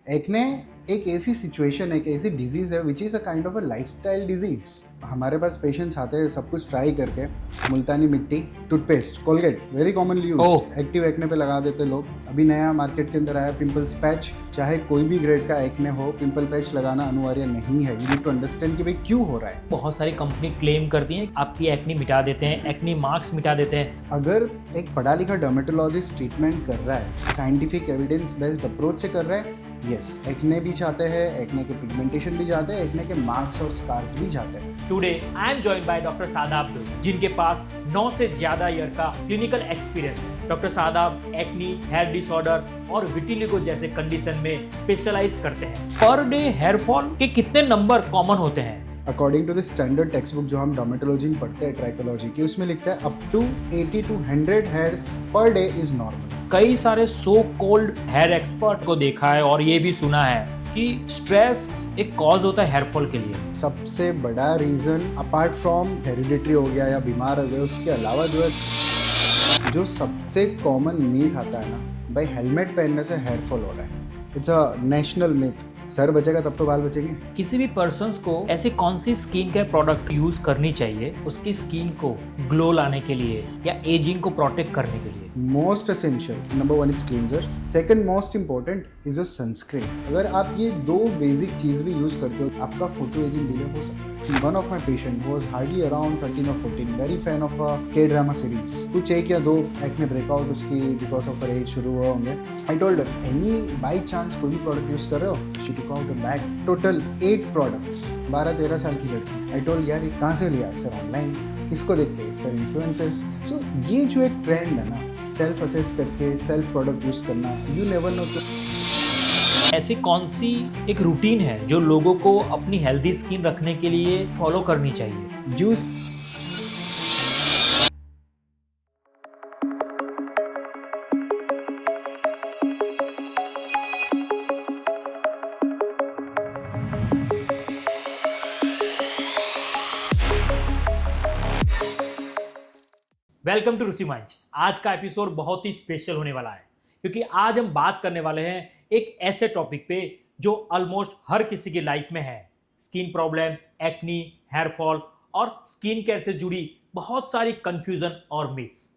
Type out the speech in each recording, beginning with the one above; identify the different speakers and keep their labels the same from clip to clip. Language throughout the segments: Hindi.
Speaker 1: एक्ने एक ऐसी सिचुएशन है, एक ऐसी डिजीज़ है which is a kind of a lifestyle disease. हमारे पास पेशेंट्स आते हैं सब कुछ ट्राई करके, मुल्तानी मिट्टी, टूथपेस्ट, कोलगेट वेरी कॉमनली
Speaker 2: ओह!
Speaker 1: यूज्ड, एक्टिव एक्ने पे लगा देते लोग। अभी नया मार्केट के अंदर आया पिंपल्स पैच। चाहे कोई भी ग्रेड का एक्ने हो, पिंपल पैच लगाना अनिवार्य नहीं है। यू नीड टू अंडरस्टैंड कि भाई क्यों हो रहा है।
Speaker 2: बहुत सारी कंपनी क्लेम करती हैं आपकी एक्नी मिटा देते हैं, एक्नी मार्क्स मिटा देते हैं।
Speaker 1: अगर एक पढ़ा लिखा डर्मेटोलॉजिस्ट ट्रीटमेंट कर रहा है, साइंटिफिक एविडेंस बेस्ड अप्रोच से कर रहा है, यस, एक्ने भी जाते हैं, एक्ने के पिगमेंटेशन भी जाते हैं, एक्ने के मार्क्स और स्कार्स भी जाते हैं।
Speaker 2: Today I am joined by doctor Sadab Dui, जिनके पास 9 से ज्यादा ईयर का क्लिनिकल एक्सपीरियंस है। Doctor Sadab acne, hair disorder और विटिलिगो जैसे कंडीशन में स्पेशलाइज करते हैं। पर डे हेयर फॉल के कितने नंबर कॉमन होते हैं?
Speaker 1: According to the standard text book जो हम डर्मेटोलॉजी में पढ़ते हैं, ट्राइकोलॉजी की, उसमें लिखता है up to 80 to 100 hairs per day is normal.
Speaker 2: कई सारे सो कोल्ड हेयर एक्सपर्ट को देखा है और ये भी सुना है कि स्ट्रेस एक कॉज होता है हेयर फॉल के लिए।
Speaker 1: सबसे बड़ा रीजन अपार्ट फ्रॉम हेरिडिटरी हो गया या बीमार हो गए, उसके अलावा जो है, जो सबसे कॉमन मीथ आता है ना, भाई हेलमेट पहनने से हेयर फॉल हो रहा है। It's a national myth. Sir बचेगा तब तो बाल बचेंगे।
Speaker 2: किसी भी पर्सन्स को ऐसी कौन सी स्किन केयर प्रोडक्ट यूज करनी चाहिए उसकी स्किन को ग्लो लाने के लिए या एजिंग को प्रोटेक्ट करने के लिए?
Speaker 1: Most essential number 1 is cleanser, second most important is a sunscreen. अगर आप ये दो बेसिक चीज भी यूज करते हो, आपका फोटो एजिंग डिले हो सकता है। One of my patient was hardly around 13 or 14, very fan of a के ड्रामा सीरीज। कुछ एक या दो एक्ने ब्रेकआउट उसकी बिकॉज ऑफ एज शुरू हुए होंगे। I told her, any by chance कोई भी प्रोडक्ट यूज कर रहे हो? She took out a bag, total 8 products. 12-13 साल की लड़की। आई टोल्ड यार ये कहाँ से लिया? Sir online. किसको देख के? Sir influencers. सो ये जो एक ट्रेंड है ना, सेल्फ असेस करके सेल्फ प्रोडक्ट यूज करना, यू नेवर नो।
Speaker 2: ऐसी कौन सी एक रूटीन है जो लोगों को अपनी हेल्दी स्किन रखने के लिए फॉलो करनी चाहिए?
Speaker 1: यूज
Speaker 2: वेलकम टू ऋषि मंच। आज का एपिसोड बहुत ही स्पेशल होने वाला है क्योंकि आज हम बात करने वाले हैं एक ऐसे टॉपिक पे जो ऑलमोस्ट हर किसी की लाइफ में है। Skin problem, acne, hair fall और स्किन केयर से जुड़ी बहुत सारी कंफ्यूजन और मिथ्स।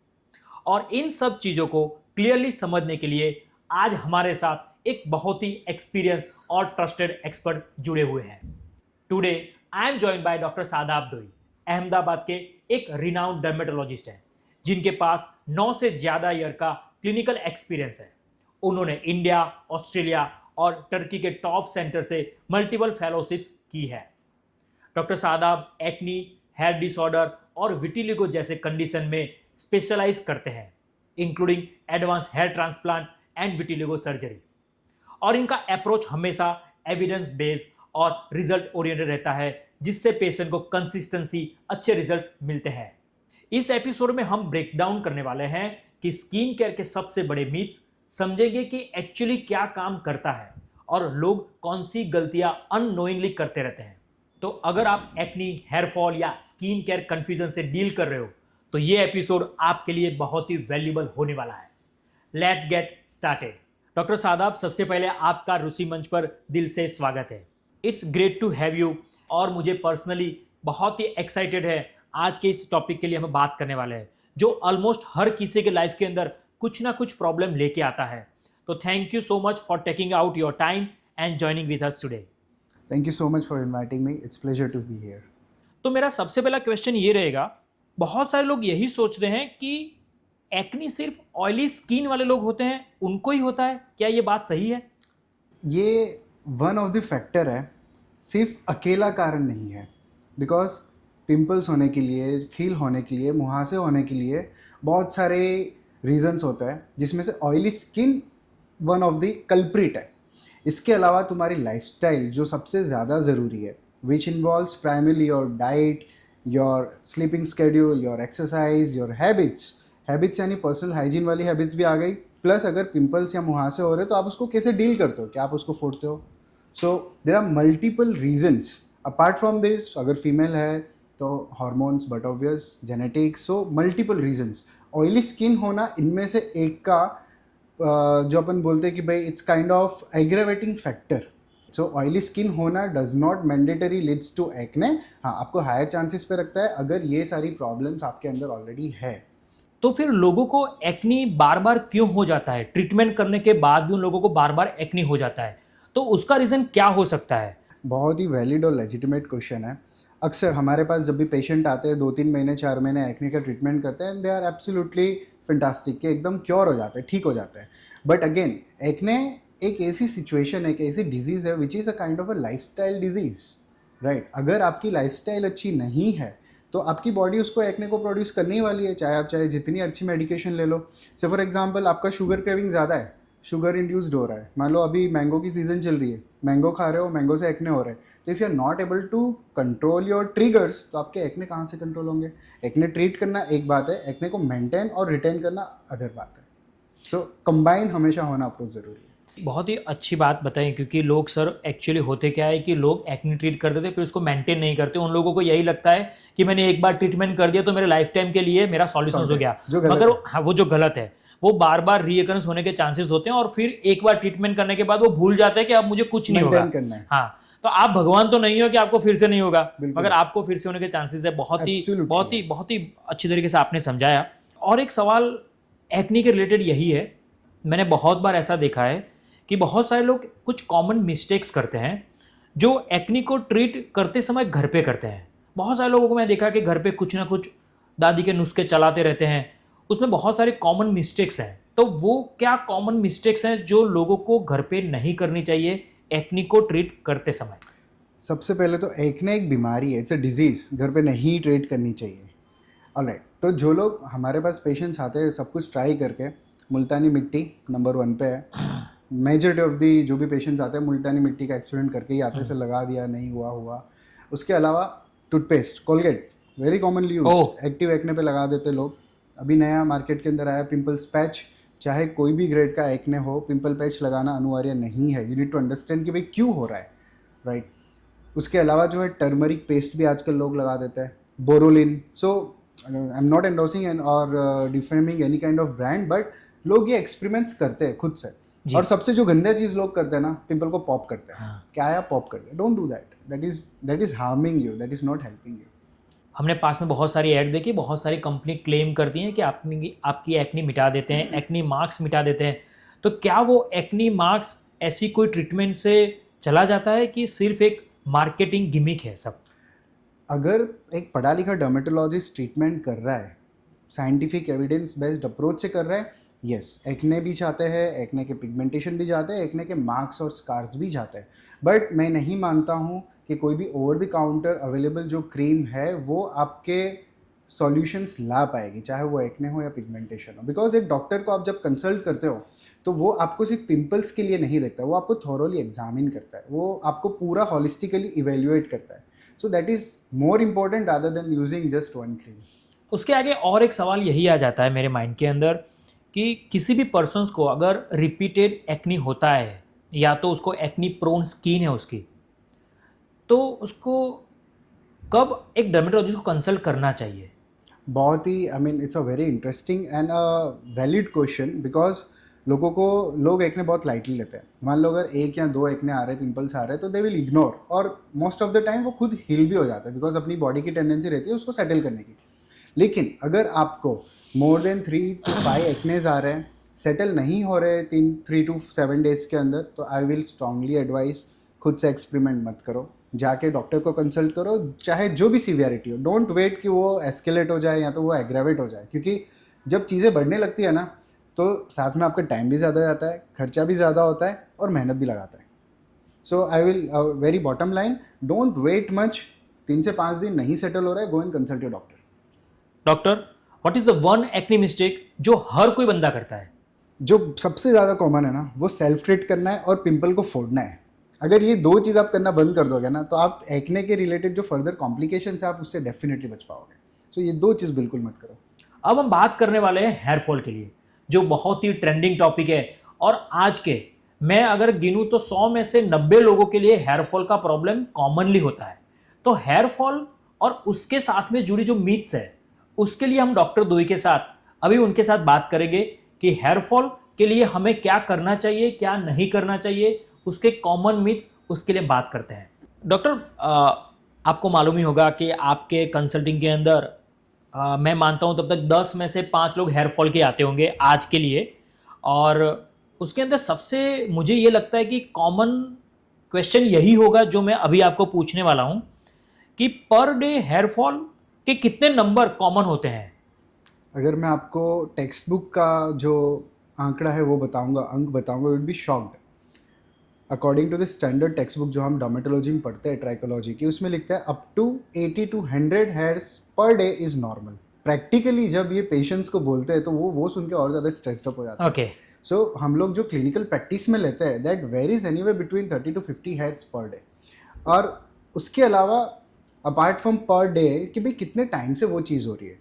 Speaker 2: और इन सब चीज़ों को क्लियरली समझने के लिए आज हमारे साथ एक बहुत ही एक्सपीरियंस और ट्रस्टेड एक्सपर्ट जुड़े हुए हैं। Today I am joined by doctor Sadab दुई, अहमदाबाद के एक रिनाउंड डर्मेटोलॉजिस्ट हैं जिनके पास 9 से ज़्यादा ईयर का क्लिनिकल एक्सपीरियंस है। उन्होंने इंडिया, ऑस्ट्रेलिया और टर्की के टॉप सेंटर से मल्टीपल फेलोशिप्स की है। Doctor Sadab acne, hair disorder और विटिलिगो जैसे कंडीशन में स्पेशलाइज करते हैं, including advance hair transplant and vitiligo surgery. और इनका अप्रोच हमेशा एविडेंस बेस्ड और रिजल्ट ओरिएंटेड रहता है, जिससे पेशेंट को कंसिस्टेंसी, अच्छे रिजल्ट्स मिलते हैं। इस एपिसोड में हम ब्रेक डाउन करने वाले हैं कि स्किन केयर के सबसे बड़े मिथ्स, समझेंगे कि एक्चुअली क्या काम करता है और लोग कौन सी गलतियां अननोइंगली करते रहते हैं। तो अगर आप एक्नी, हेयर फॉल या स्किन केयर कंफ्यूजन से डील कर रहे हो तो ये एपिसोड आपके लिए बहुत ही वैल्यूबल होने वाला है। Let's get started. Doctor Shadab, सबसे पहले आपका ऋषि मंच पर दिल से स्वागत है। It's great to have you. और मुझे पर्सनली बहुत ही एक्साइटेड है आज के इस टॉपिक के लिए हम बात करने वाले हैं जो ऑलमोस्ट हर किसी के लाइफ के अंदर कुछ ना कुछ प्रॉब्लम लेके आता है। तो thank you so much for taking out your time and joining with us today.
Speaker 1: Thank you so much for inviting me, it's pleasure to be here.
Speaker 2: तो मेरा सबसे पहला क्वेश्चन ये रहेगा, बहुत सारे लोग यही सोचते हैं कि एक्नी सिर्फ ऑयली स्किन वाले लोग होते हैं, उनको ही होता है, क्या ये बात सही है?
Speaker 1: ये वन ऑफ द फैक्टर है, सिर्फ अकेला कारण नहीं है। बिकॉज पिंपल्स होने के लिए, खील होने के लिए, मुहासे होने के लिए बहुत सारे रीजंस होता है, जिसमें से oily skin one of the culprit है। इसके अलावा तुम्हारी लाइफस्टाइल जो सबसे ज़्यादा ज़रूरी है, which involves primarily your diet, your sleeping schedule, your exercise, your habits. Habits यानी पर्सनल हाइजीन वाली हैबिट्स भी आ गई। प्लस अगर पिंपल्स या मुहासे हो रहे तो आप उसको कैसे डील करते हो? क्या आप उसको फोड़ते हो? So there are multiple reasons apart from this. अगर फीमेल है तो hormones, but obvious genetics, so multiple reasons. Oily skin होना इनमें से एक का जो अपन बोलते हैं कि भाई it's kind of aggravating factor. So oily skin होना does not mandatory leads to acne. हाँ, आपको हायर चांसेस पे रखता है अगर ये सारी प्रॉब्लम्स आपके अंदर ऑलरेडी है.
Speaker 2: तो फिर लोगों को एक्नी बार बार क्यों हो जाता है? ट्रीटमेंट करने के बाद भी उन लोगों को बार बार एक्नी हो जाता है, तो उसका रीज़न क्या हो सकता है?
Speaker 1: बहुत ही वैलिड और लेजिटिमेट क्वेश्चन है. अक्सर हमारे पास जब भी पेशेंट आते हैं 2-3 महीने 4 महीने एक्ने का ट्रीटमेंट करते हैं and they are absolutely fantastic कि एकदम क्योर हो जाते हैं, ठीक हो जाते हैं. बट अगेन एक्ने एक ऐसी सिचुएशन है, एक ऐसी डिजीज़ है which is a kind of a lifestyle disease, right. अगर आपकी लाइफस्टाइल अच्छी नहीं है तो आपकी बॉडी उसको एक्ने को प्रोड्यूस करने ही वाली है, चाहे जितनी अच्छी मेडिकेशन ले लो. से फॉर एग्जांपल आपका शुगर क्रेविंग ज़्यादा है, शुगर इंड्यूस्ड हो रहा है. मान लो अभी मैंगो की सीज़न चल रही है, मैंगो खा रहे हो, मैंगो से एक्ने हो रहे हैं. तो if you are not able to control your triggers तो आपके एक्ने कहाँ से कंट्रोल होंगे. एक्ने ट्रीट करना एक बात है, एक्ने को मेंटेन और रिटेन करना अदर बात है. सो कंबाइन हमेशा होना अप्रोच ज़रूरी है.
Speaker 2: बहुत ही अच्छी बात बताई, क्योंकि लोग सर एक्चुअली होते क्या है कि लोग एक्ने ट्रीट करते थे फिर उसको मेंटेन नहीं करते. उन लोगों को यही लगता है कि मैंने एक बार ट्रीटमेंट कर दिया तो मेरे लाइफ टाइम के लिए मेरा सॉल्यूशन हो गया, मगर हाँ, वो जो गलत है, वो बार बार रीअकरेंस होने के चांसेस होते हैं और फिर एक बार ट्रीटमेंट करने के बाद वो भूल जाते हैं कि अब मुझे कुछ नहीं होगा. हाँ, तो आप भगवान तो नहीं हो कि आपको फिर से नहीं होगा, मगर आपको फिर से होने के चांसेस है. बहुत ही अच्छी तरीके से आपने समझाया. और एक सवाल एक्ने के रिलेटेड यही है, मैंने बहुत बार ऐसा देखा है कि बहुत सारे लोग कुछ कॉमन मिस्टेक्स करते हैं जो एक्ने को ट्रीट करते समय घर पे करते हैं. बहुत सारे लोगों को मैं देखा कि घर पे कुछ ना कुछ दादी के नुस्खे चलाते रहते हैं, उसमें बहुत सारे कॉमन मिस्टेक्स हैं. तो वो क्या कॉमन मिस्टेक्स हैं जो लोगों को घर पे नहीं करनी चाहिए एक्ने को ट्रीट करते समय?
Speaker 1: सबसे पहले तो एक्ने एक बीमारी है, इट्स अ डिजीज़, घर पे नहीं ट्रीट करनी चाहिए. ऑलराइट, तो जो लोग हमारे पास पेशेंट्स आते हैं सब कुछ ट्राई करके, मुल्तानी मिट्टी नंबर 1 पे है. मेजॉरिटी ऑफ दी जो भी पेशेंट्स आते हैं मुल्तानी मिट्टी का एक्सपेरिमेंट करके ही आते हैं, से लगा दिया नहीं हुआ. उसके अलावा toothpaste, Colgate very commonly use, active acne पे लगा देते लोग. अभी नया मार्केट के अंदर आया पिंपल्स पैच. चाहे कोई भी ग्रेड का एक्ने हो, पिंपल पैच लगाना अनिवार्य नहीं है. यू नीड टू अंडरस्टैंड कि भाई क्यों हो रहा है, राइट. उसके अलावा जो है टर्मरिक पेस्ट भी आजकल लोग लगा देते हैं, Boroline. So I am not endorsing and और defaming any kind of brand, but लोग ये एक्सपेरिमेंट्स करते हैं खुद से. और सबसे जो गंदा चीज़ लोग करते हैं ना, पिंपल को पॉप करते हैं. हाँ. क्या है, पॉप करते हैं. Don't do that. That is harming you, that is not helping you.
Speaker 2: हमने पास में बहुत सारी ऐड देखी, बहुत सारी कंपनी क्लेम करती हैं कि आपकी एक्नी मिटा देते हैं, एक्नी मार्क्स मिटा देते हैं. तो क्या वो एक्नी मार्क्स ऐसी कोई ट्रीटमेंट से चला जाता है कि सिर्फ एक मार्केटिंग गिमिक है सब?
Speaker 1: अगर एक पढ़ा लिखा डर्मेटोलॉजिस्ट ट्रीटमेंट कर रहा है, साइंटिफिक एविडेंस बेस्ड अप्रोच से कर रहा है, यस, एक्ने भी जाते हैं, एक्ने के पिगमेंटेशन भी जाते हैं, एक्ने के मार्क्स और स्कार्स भी जाते हैं. बट मैं नहीं मानता हूँ कि कोई भी ओवर द काउंटर अवेलेबल जो क्रीम है वो आपके सॉल्यूशंस ला पाएगी, चाहे वो एक्ने हो या पिगमेंटेशन हो. बिकॉज एक डॉक्टर को आप जब कंसल्ट करते हो तो वो आपको सिर्फ पिंपल्स के लिए नहीं देखता, वो आपको थॉरोली एग्जामिन करता है, वो आपको पूरा हॉलिस्टिकली इवेल्युएट करता है. So that is more important rather than using just one cream.
Speaker 2: उसके आगे और एक सवाल यही आ जाता है मेरे माइंड के अंदर कि किसी भी पर्सन्स को अगर रिपीटेड एक्नी होता है या तो उसको एक्नी प्रोन स्किन है उसकी, तो उसको कब एक डर्मेटोलॉजिस्ट को कंसल्ट करना चाहिए?
Speaker 1: बहुत ही I mean it's a very interesting and a valid question. Because लोग एक्ने बहुत लाइटली लेते हैं. मान लो अगर 1 या 2 एक्ने आ रहे हैं, पिंपल्स आ रहे हैं, तो दे विल इग्नोर, और मोस्ट ऑफ द टाइम वो खुद हील भी हो जाता है बिकॉज अपनी बॉडी की टेंडेंसी रहती है उसको सेटल करने की. लेकिन अगर आपको मोर देन 3 to 5 एक्नेज आ रहे हैं, सेटल नहीं हो रहे 3 to 7 डेज के अंदर, तो आई विल स्ट्रांगली एडवाइस खुद से एक्सपेरिमेंट मत करो, जाके डॉक्टर को कंसल्ट करो, चाहे जो भी सीवियरिटी हो. डोंट वेट कि वो एस्केलेट हो जाए या तो वो एग्रेवेट हो जाए, क्योंकि जब चीज़ें बढ़ने लगती है ना तो साथ में आपका टाइम भी ज़्यादा जाता है, खर्चा भी ज़्यादा होता है और मेहनत भी लगाता है. So I will very bottom line, don't wait much. 3 से 5 दिन नहीं सेटल हो रहा है, go and consult your doctor.
Speaker 2: Doctor, what is the one acne mistake जो हर कोई बंदा करता है?
Speaker 1: जो सबसे ज़्यादा कॉमन है ना, वो सेल्फ ट्रीट करना है और पिंपल को फोड़ना है. अगर ये 2 चीज़ आप करना बंद कर दोगे ना, तो आप एक्ने के रिलेटेड जो फर्दर कॉम्प्लिकेशंस है आप उससे डेफिनेटली बच पाओगे. सो ये 2 चीज़ बिल्कुल मत करो.
Speaker 2: अब हम बात करने वाले हैं हेयर फॉल के लिए, जो बहुत ही ट्रेंडिंग टॉपिक है. और आज के मैं अगर गिनूं तो 100 में से 90 लोगों के लिए हेयर फॉल का प्रॉब्लम कॉमनली होता है. तो हेयर फॉल और उसके साथ में जुड़ी जो मीथ्स है, उसके लिए हम डॉक्टर दोई के साथ अभी उनके साथ बात करेंगे कि हेयर फॉल के लिए हमें क्या करना चाहिए, क्या नहीं करना चाहिए, उसके कॉमन मिथ्स, उसके लिए बात करते हैं। डॉक्टर, आपको मालूम ही होगा कि आपके कंसल्टिंग के अंदर मैं मानता हूँ तब तक 10 में से 5 लोग हेयर फॉल के आते होंगे आज के लिए। और उसके अंदर सबसे मुझे ये लगता है कि कॉमन क्वेश्चन यही होगा जो मैं अभी आपको पूछने वाला हूँ कि पर डे हेयर फॉल के कितने नंबर कॉमन होते हैं।
Speaker 1: अगर मैं आपको टेक्स्ट बुक का जो आंकड़ा है वो बताऊंगा, अंक बताऊंगा, would be shocked. According to the standard text book जो हम डर्मेटोलॉजी में पढ़ते हैं, ट्राइकोलॉजी की, उसमें लिखता है up to 80 to 100 hairs per day is normal. Practically जब ये पेशेंट्स को बोलते हैं तो वो सुन के और ज़्यादा स्ट्रेस्ड अप हो जाते हैं।
Speaker 2: ओके।
Speaker 1: सो हम लोग जो क्लिनिकल प्रैक्टिस में लेते हैं that varies anyway between 30 to 50 hairs per day. और उसके अलावा अपार्ट फ्रॉम पर डे कि भाई कितने टाइम से वो चीज़ हो रही है।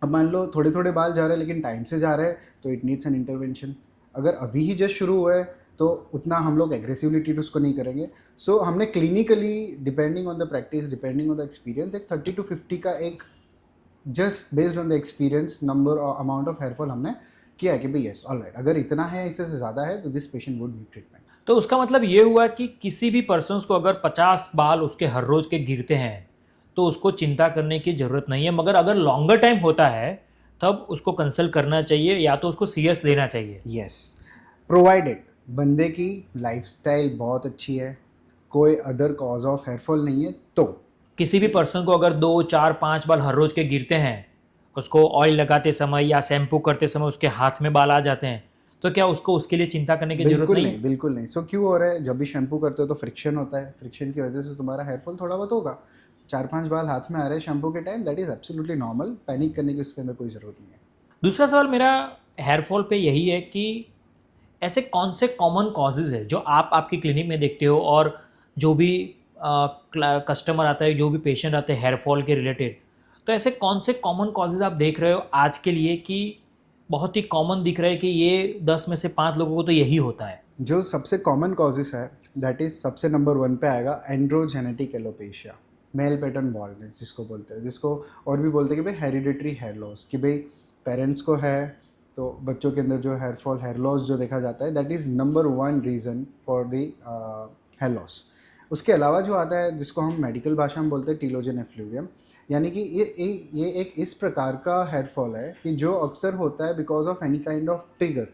Speaker 1: अब मान लो थोड़े थोड़े बाल जा रहे हैं लेकिन टाइम से जा रहे हैं तो इट नीड्स एन इंटरवेंशन। अगर अभी ही जस्ट शुरू हुआ है तो उतना हम लोग एग्रेसिवली ट्रीट उसको नहीं करेंगे। सो हमने clinically depending on the practice, depending on the experience, एक 30 to 50 का एक just based on the experience number और अमाउंट ऑफ हेयरफॉल हमने किया है कि भाई यस ऑलराइट, अगर इतना है इससे से ज़्यादा है तो this patient would need treatment.
Speaker 2: तो उसका मतलब ये हुआ कि किसी भी पर्सन को अगर 50 बाल उसके हर रोज के गिरते हैं तो उसको चिंता करने की ज़रूरत नहीं है, मगर अगर लॉन्गर टाइम होता है तब उसको कंसल्ट करना चाहिए या तो उसको सीरियस लेना चाहिए।
Speaker 1: यस, प्रोवाइडेड बंदे की लाइफस्टाइल बहुत अच्छी है, कोई अदर कॉज ऑफ हेयरफॉल नहीं है। तो
Speaker 2: किसी भी पर्सन को अगर 2 4 5 बाल हर रोज के गिरते हैं, उसको ऑयल लगाते समय या शैम्पू करते समय उसके हाथ में बाल आ जाते हैं, तो क्या उसको उसके लिए चिंता करने की जरूरत
Speaker 1: बिल्कुल
Speaker 2: नहीं
Speaker 1: नहीं,
Speaker 2: है?
Speaker 1: बिल्कुल नहीं। सो क्यों हो रहा है? जब भी शैम्पू करते हो तो फ्रिक्शन होता है, फ्रिक्शन की वजह से तुम्हारा हेयरफॉल थोड़ा बहुत होगा। 4-5 बाल हाथ में आ रहे हैं शैम्पू के time, that is absolutely normal, panic करने की उसके अंदर कोई ज़रूरत नहीं है।
Speaker 2: दूसरा सवाल मेरा हेयरफॉल पे यही है कि ऐसे कौन से कॉमन कॉजेज़ है जो आप आपकी क्लिनिक में देखते हो, और जो भी कस्टमर आता है, जो भी पेशेंट आते हैं हेयरफॉल के रिलेटेड, तो ऐसे कौन से कॉमन कॉजेज़ आप देख रहे हो आज के लिए कि बहुत ही कॉमन दिख रहा है कि ये 10 में से 5 लोगों को तो यही होता है?
Speaker 1: जो सबसे कॉमन कॉजेस है दैट इज सबसे नंबर 1 पे आएगा androgenetic alopecia, male pattern baldness जिसको बोलते हैं, जिसको और भी बोलते हैं कि भाई हेरिडिटरी हेयर लॉस, कि भाई पेरेंट्स को है तो बच्चों के अंदर जो हेयर लॉस जो देखा जाता है that is number 1 reason for the hair loss. उसके अलावा जो आता है जिसको हम मेडिकल भाषा में बोलते हैं टीलोजन एफ्लूवियम, यानी कि ये एक इस प्रकार का हेयरफॉल है कि जो अक्सर होता है because of any kind of trigger.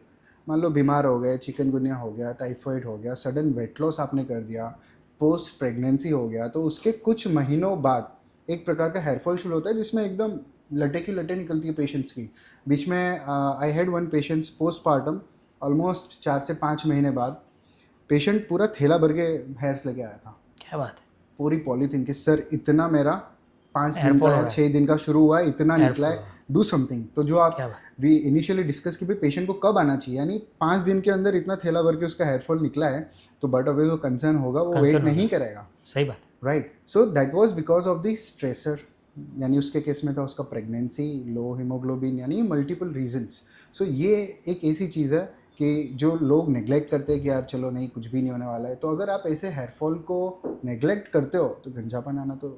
Speaker 1: मान लो बीमार हो गए, चिकनगुनिया हो गया, टाइफाइड हो गया, सडन वेट लॉस आपने कर दिया, पोस्ट प्रेगनेंसी हो गया, तो उसके कुछ महीनों बाद एक प्रकार का हेयरफॉल शुरू होता है जिसमें एकदम लटे की लटे निकलती है पेशेंट्स की। बीच में I had one patients postpartum, almost 4 से 5 महीने बाद पेशेंट पूरा थैला भर के हेयर्स लेके आया था,
Speaker 2: क्या बात है!
Speaker 1: पूरी पॉलीथीन के, सर इतना मेरा 5 दिन
Speaker 2: Hairfall
Speaker 1: का
Speaker 2: हो
Speaker 1: या
Speaker 2: रहा है।
Speaker 1: 6 दिन का शुरू हुआ है, इतना निकला है,
Speaker 2: Hairfall।
Speaker 1: Do something. तो जो आप
Speaker 2: क्या बात!
Speaker 1: वी इनिशियली डिस्कस की भाई पेशेंट को कब आना चाहिए, यानी 5 दिन के अंदर इतना थैला भर के उसका हेयरफॉल निकला है तो बट ऑब्वियस वो कंसर्न होगा, वो वेट
Speaker 2: Concern
Speaker 1: नहीं
Speaker 2: होगा।
Speaker 1: करेगा,
Speaker 2: सही बात है।
Speaker 1: Right. So that was because of the stressor, यानी उसके केस में था उसका प्रेगनेंसी, लो हीमोग्लोबिन, यानी मल्टीपल रीजंस। सो ये एक ऐसी चीज़ है कि जो लोग नेग्लेक्ट करते हैं कि यार चलो नहीं कुछ भी नहीं होने वाला है। तो अगर आप ऐसे हेयरफॉल को नेग्लेक्ट करते हो तो गंजापन आना तो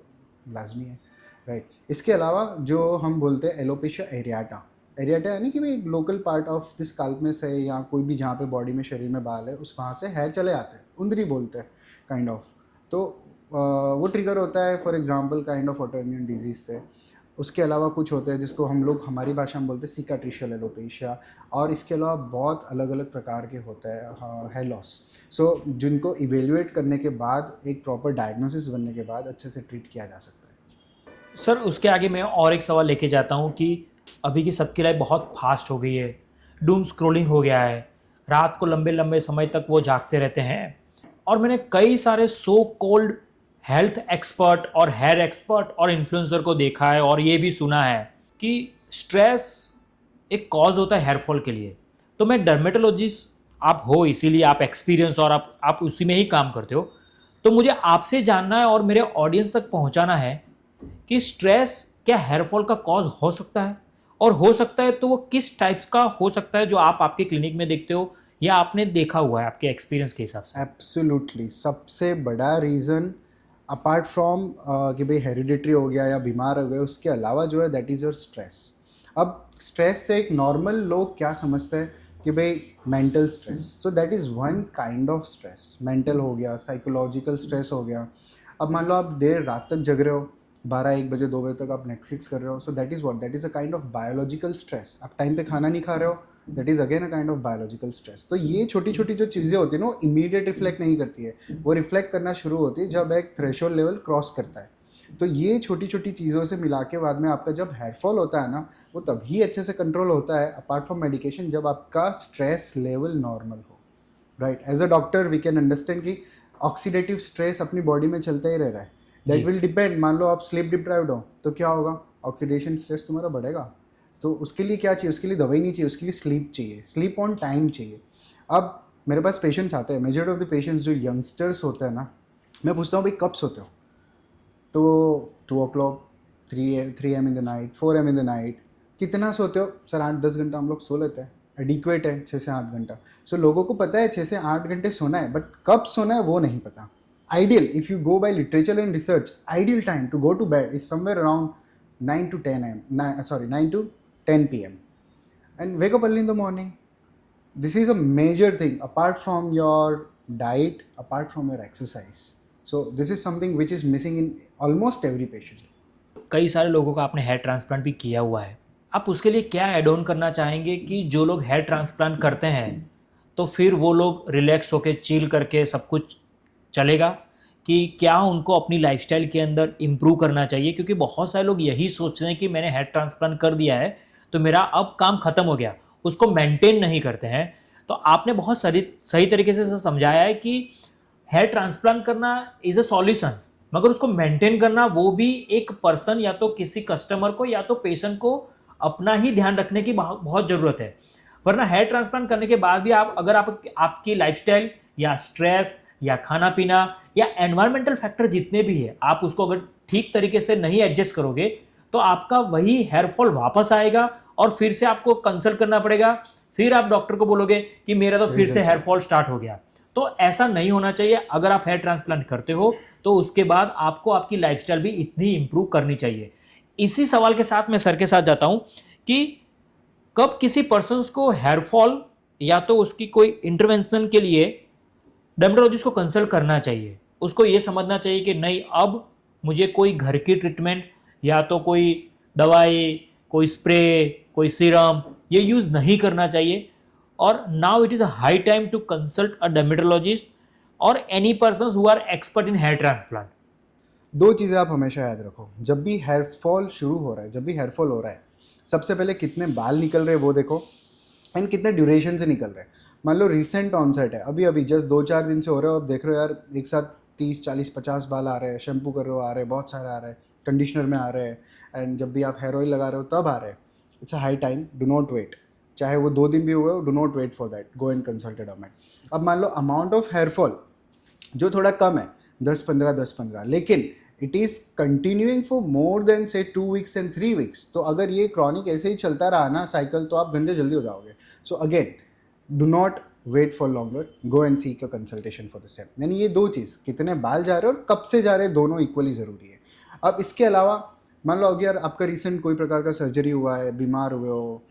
Speaker 1: लाजमी है, राइट। इसके अलावा जो हम बोलते हैं एलोपेशिया एरियाटा, एरियाटा यानी कि भाई local part of this scalp में से या कोई भी जहाँ पे बॉडी में शरीर में बाल है उस वहाँ से हेयर चले आते हैं, उंदरी बोलते हैं काइंड ऑफ। तो वो ट्रिगर होता है for example kind of autoimmune disease से। उसके अलावा कुछ होते हैं जिसको हम लोग हमारी भाषा में बोलते हैं सिकाट्रिशियल एलोपेशिया, और इसके अलावा बहुत अलग अलग प्रकार के होते हैं हेयर लॉस। सो जिनको इवेल्युएट करने के बाद एक प्रॉपर डायग्नोसिस बनने के बाद अच्छे से ट्रीट किया जा सकता है।
Speaker 2: सर उसके आगे मैं और एक सवाल लेके जाता हूँ कि अभी की सबकी लाइफ बहुत फास्ट हो गई है, डूम स्क्रोलिंग हो गया है, रात को लंबे लंबे समय तक वो जागते रहते हैं, और मैंने कई सारे सो कॉल्ड हेल्थ एक्सपर्ट और हेयर एक्सपर्ट और इन्फ्लुएंसर को देखा है और ये भी सुना है कि स्ट्रेस एक कॉज होता है हेयरफॉल के लिए। तो मैं डर्मेटोलॉजिस्ट आप हो, इसीलिए आप एक्सपीरियंस और आप उसी में ही काम करते हो, तो मुझे आपसे जानना है और मेरे ऑडियंस तक पहुंचाना है कि स्ट्रेस क्या हेयरफॉल का कॉज हो सकता है, और हो सकता है तो वो किस टाइप्स का हो सकता है जो आप आपके क्लिनिक में देखते हो या आपने देखा हुआ है आपके एक्सपीरियंस के हिसाब से?
Speaker 1: एब्सोल्युटली सबसे बड़ा रीज़न अपार्ट फ्रॉम कि भाई हेरिडिटरी हो गया या बीमार हो गए, उसके अलावा जो है दैट इज़ योर स्ट्रेस। अब स्ट्रेस से एक नॉर्मल लोग क्या समझते हैं कि कि भाई mental stress, so that is one kind of stress. Mental हो गया, साइकोलॉजिकल स्ट्रेस हो गया. अब मान लो आप देर रात तक जग रहे हो, 12-1 बजे 2 बजे तक आप नेटफ्लिक्स कर रहे हो, सो that is what, that is a kind of biological stress. आप टाइम पे खाना नहीं खा रहे हो, that is again a kind of biological stress. तो ये छोटी छोटी जो चीज़ें होती है ना, वो इमीडिएट रिफ्लेक्ट नहीं करती है, वो रिफ्लेक्ट करना शुरू होती है जब एक थ्रेशोल्ड लेवल क्रॉस करता है. तो ये छोटी छोटी चीज़ों से मिला के बाद में आपका जब हेयर फॉल होता है ना, वो तभी अच्छे से कंट्रोल होता है अपार्ट फ्रॉम मेडिकेशन, जब आपका स्ट्रेस लेवल नॉर्मल हो. Right, as a doctor we can understand कि ऑक्सीडेटिव स्ट्रेस अपनी बॉडी में चलता ही रह रहा है. That will depend. मान लो आप स्लीप डिप्राइव्ड हो तो क्या होगा, ऑक्सीडेशन स्ट्रेस तुम्हारा बढ़ेगा. तो उसके लिए क्या चाहिए, उसके लिए दवाई नहीं चाहिए, उसके लिए स्लीप चाहिए, स्लीप ऑन टाइम चाहिए. अब मेरे पास पेशेंट्स आते हैं, मेजॉरिटी ऑफ द पेशेंट्स जो यंगस्टर्स होते हैं ना, मैं पूछता हूँ भाई कब सोते हो, तो 2 o'clock, 3 am in the night, 4 am in the night. कितना सोते हो सर? 8-10 घंटा हम लोग सो लेते हैं, एडिक्वेट है 6 से 8 घंटा. सो लोगों को पता है 6 से 8 घंटे सोना है, बट कब सोना है वो नहीं पता. Ideal, if you go by literature and research, ideal time to go to bed is somewhere around 9 to 10 p.m. and wake up early in the morning. This is a major thing apart from your diet, apart from your exercise. So this is something which is missing in almost every patient.
Speaker 2: कई सारे लोगों का आपने हेयर ट्रांसप्लांट भी किया हुआ है, आप उसके लिए क्या ऐड ऑन करना चाहेंगे कि जो लोग हेयर ट्रांसप्लांट करते हैं तो फिर वो लोग रिलैक्स होके चिल करके सब कुछ चलेगा, कि क्या उनको अपनी लाइफस्टाइल के अंदर इम्प्रूव करना चाहिए? क्योंकि बहुत सारे लोग यही सोचते हैं कि मैंने हेयर ट्रांसप्लांट कर दिया है तो मेरा अब काम ख़त्म हो गया, उसको मेंटेन नहीं करते हैं. तो आपने बहुत सही तरीके से समझाया है कि हेयर ट्रांसप्लांट करना इज़ अ सॉल्यूशन, मगर उसको मेंटेन करना वो भी एक पर्सन या तो किसी कस्टमर को या तो पेशेंट को अपना ही ध्यान रखने की बहुत ज़रूरत है. वरना हेयर ट्रांसप्लांट करने के बाद भी अगर आपकी लाइफस्टाइल या स्ट्रेस या खाना पीना या एनवायरमेंटल फैक्टर जितने भी है, आप उसको अगर ठीक तरीके से नहीं एडजस्ट करोगे तो आपका वही हेयर फॉल वापस आएगा और फिर से आपको कंसल्ट करना पड़ेगा. फिर आप डॉक्टर को बोलोगे कि मेरा तो फिर से हेयर फॉल स्टार्ट हो गया. तो ऐसा नहीं होना चाहिए. अगर आप हेयर ट्रांसप्लांट करते हो तो उसके बाद आपको आपकी लाइफस्टाइल भी इतनी इंप्रूव करनी चाहिए. इसी सवाल के साथ मैं सर के साथ जाता हूं कि कब किसी पर्सन को हेयर फॉल या तो उसकी कोई इंटरवेंशन के लिए डर्मेटोलॉजिस्ट को कंसल्ट करना चाहिए. उसको ये समझना चाहिए कि नहीं, अब मुझे कोई घर की ट्रीटमेंट या तो कोई दवाई, कोई स्प्रे, कोई सीरम ये यूज़ नहीं करना चाहिए. और now it is a high time to consult a dermatologist और any person who are expert in hair transplant.
Speaker 1: दो चीज़ें आप हमेशा याद रखो, जब भी हेयर फॉल शुरू हो रहा है, जब भी हेयर फॉल हो रहा है, सबसे पहले कितने बाल निकल रहे हैं वो देखो, एंड कितने ड्यूरेशन से निकल रहे हैं. मान लो रिसेंट ऑनसेट है, अभी अभी जस्ट 2-4 दिन से हो रहे हो, अब देख रहे हो यार एक साथ 30-40-50 बाल आ रहे हैं, शैम्पू कर रहे हो आ रहे हैं, बहुत सारे आ रहे हैं, कंडीशनर में आ रहे हैं, एंड जब भी आप हेयर ऑयल लगा रहे हो तब आ रहे हैं. It's a high time, do not wait. चाहे वो 2 दिन भी हुए हो, do not wait for that, go and consult a dermat. अब मान लो अमाउंट ऑफ हेयर फॉल जो थोड़ा कम है, 10-15, लेकिन it is continuing for more than से 2 weeks and 3 weeks. तो अगर ये क्रॉनिक ऐसे ही चलता रहा ना साइकिल, तो आप गंदे जल्दी हो जाओगे. So again, do not wait for longer, go and seek a consultation for the same. यानी ये दो चीज़, कितने बाल जा रहे हैं और कब से जा रहे हैं, दोनों इक्वली ज़रूरी है. अब इसके अलावा मान लो अगर आपका रिसेंट कोई प्रकार का सर्जरी हुआ है, बीमार हुए हो,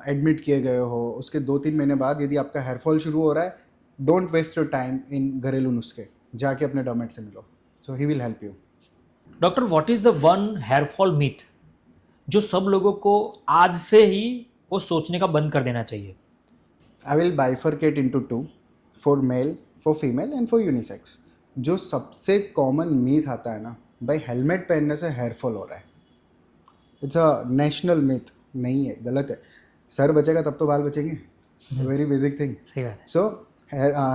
Speaker 1: एडमिट किए गए हो, उसके 2-3 महीने बाद यदि आपका हेयर फॉल शुरू हो रहा है, don't waste your time in घरेलू नुस्खे, जाके अपने डॉमेट से मिलो. So he will help you.
Speaker 2: Doctor, what is the one hair fall myth जो सब लोगों को आज से ही वो सोचने का बंद कर देना चाहिए?
Speaker 1: I will bifurcate into 2, for male, for female and for unisex. जो सबसे कॉमन मीथ आता है ना, भाई हेलमेट पहनने से हेयर फॉल हो रहा है. It's a national myth. नहीं है, गलत है. सर बचेगा तब तो बाल बचेंगे. Very basic thing.
Speaker 2: सही बात है.
Speaker 1: सो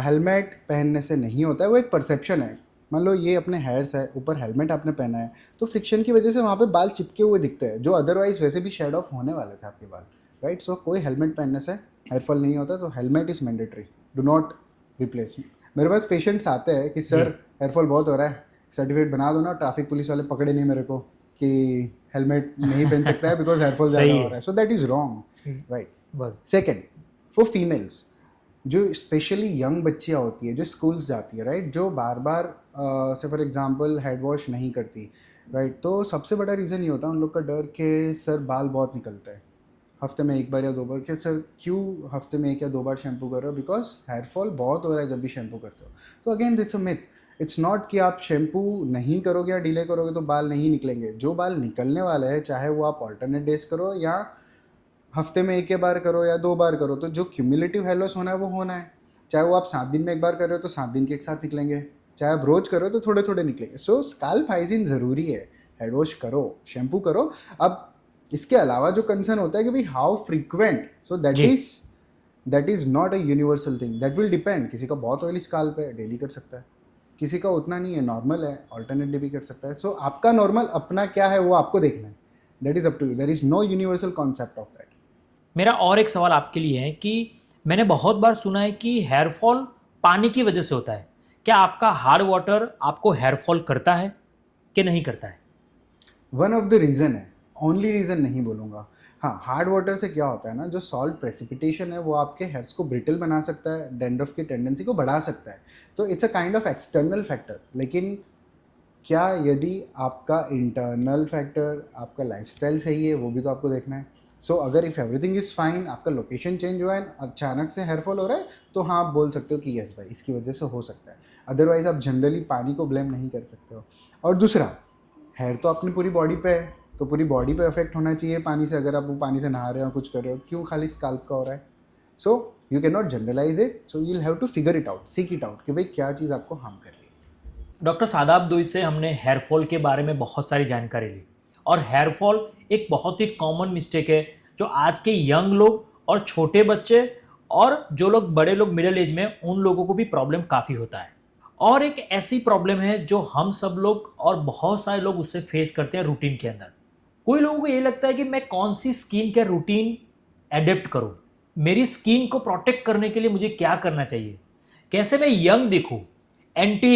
Speaker 1: हेलमेट पहनने से नहीं होता है, वो एक परसेप्शन है. मान लो ये अपने हेयर्स है, ऊपर हेलमेट आपने पहना है, तो फ्रिक्शन की वजह से वहाँ पे बाल चिपके हुए दिखते हैं, जो अदरवाइज वैसे भी शेड ऑफ होने वाले थे आपके बाल. राइट. सो कोई हेलमेट पहनने से हेयर फॉल नहीं होता, तो helmet is mandatory, do not replace. मेरे पास पेशेंट्स आते हैं कि सर हेयर फॉल बहुत हो रहा है, सर्टिफिकेट बना दो ना, ट्रैफिक पुलिस वाले पकड़े नहीं मेरे को कि हेलमेट नहीं पहन सकता है बिकॉज हेयर फॉल ज़्यादा हो रहा है. So that is wrong. Right. Second, for females, जो स्पेशली यंग बच्चियाँ होती है जो स्कूल्स जाती है, राइट, जो बार बार से फॉर एग्जांपल हेड वॉश नहीं करती, राइट, तो सबसे बड़ा रीज़न ये होता है उन लोग का डर कि सर बाल बहुत निकलता है. हफ्ते में एक बार या 2 बार, क्या सर क्यों हफ्ते में 1 या 2 बार शैम्पू कर रहे हो? बिकॉज हेयर फॉल बहुत हो रहा है जब भी शैम्पू करते हो। तो again that's a myth. It's not कि आप शैम्पू नहीं करोगे या डिले करोगे तो बाल नहीं निकलेंगे। जो बाल निकलने वाले हैं, चाहे वो आप ऑल्टरनेट डेज करो या हफ्ते में 1 बार करो या 2 बार करो, तो जो क्यूमुलेटिव हेयर लॉस होना है वो होना है। चाहे वो आप 7 दिन में 1 बार कर रहे हो तो 7 दिन के एक साथ निकलेंगे, चाहे आप रोज करो तो थोड़े थोड़े निकलेंगे। सो स्कैल्प हाइजीन ज़रूरी है, हेड वॉश करो, शैम्पू करो। अब इसके अलावा जो कंसर्न होता है कि भाई हाउ फ्रीक्वेंट, सो
Speaker 2: जी।
Speaker 1: That is not a universal thing, that will depend. किसी का बहुत ऑयली स्कैल्प है, डेली कर सकता है, किसी का उतना नहीं है, नॉर्मल है, ऑल्टरनेट डे भी कर सकता है। सो आपका नॉर्मल अपना क्या है वो आपको देखना है, that is up to you. There is no universal concept of that.
Speaker 2: मेरा और एक सवाल आपके लिए है कि मैंने बहुत बार सुना है कि हेयर फॉल पानी की वजह से होता है। क्या आपका हार्ड वाटर आपको हेयर फॉल करता है कि नहीं करता है?
Speaker 1: वन ऑफ द रीज़न है, ओनली रीज़न नहीं बोलूँगा। हाँ, हार्ड वाटर से क्या होता है ना, जो सॉल्ट प्रेसिपिटेशन है वो आपके हेयर्स को ब्रिटल बना सकता है, डैंड्रफ की टेंडेंसी को बढ़ा सकता है। तो it's a kind of external factor. लेकिन क्या यदि आपका इंटरनल फैक्टर, आपका लाइफस्टाइल सही है, वो भी तो आपको देखना है। सो अगर इफ़ एवरीथिंग इज़ फाइन, आपका लोकेशन चेंज हुआ है, अचानक से हेयर फॉल हो रहा है, तो हाँ आप बोल सकते हो कि यस भाई इसकी वजह से हो सकता है। अदरवाइज आप जनरली पानी को ब्लेम नहीं कर सकते हो। और दूसरा, हेयर तो अपनी पूरी बॉडी पे है, तो पूरी बॉडी पे इफेक्ट होना चाहिए पानी से। अगर आप वो पानी से नहा रहे हो, कुछ कर रहे हो, क्यों खाली स्कैल्प का हो रहा है? So you can not generalize it, so you will have to figure it out, seek it out कि भाई क्या चीज़ आपको हार्म कर रही है।
Speaker 2: डॉक्टर शादाब दोई से हमने हेयर फॉल के बारे में बहुत सारी जानकारी ली, और हेयर फॉल एक बहुत ही कॉमन मिस्टेक है जो आज के यंग लोग और छोटे बच्चे और जो लोग बड़े लोग मिडिल एज में, उन लोगों को भी प्रॉब्लम काफ़ी होता है। और एक ऐसी प्रॉब्लम है जो हम सब लोग और बहुत सारे लोग उससे फेस करते हैं रूटीन के अंदर। कोई लोगों को ये लगता है कि मैं कौन सी स्किन केयर रूटीन एडेप्ट करूं, मेरी स्किन को प्रोटेक्ट करने के लिए मुझे क्या करना चाहिए, कैसे मैं यंग दिखूं। एंटी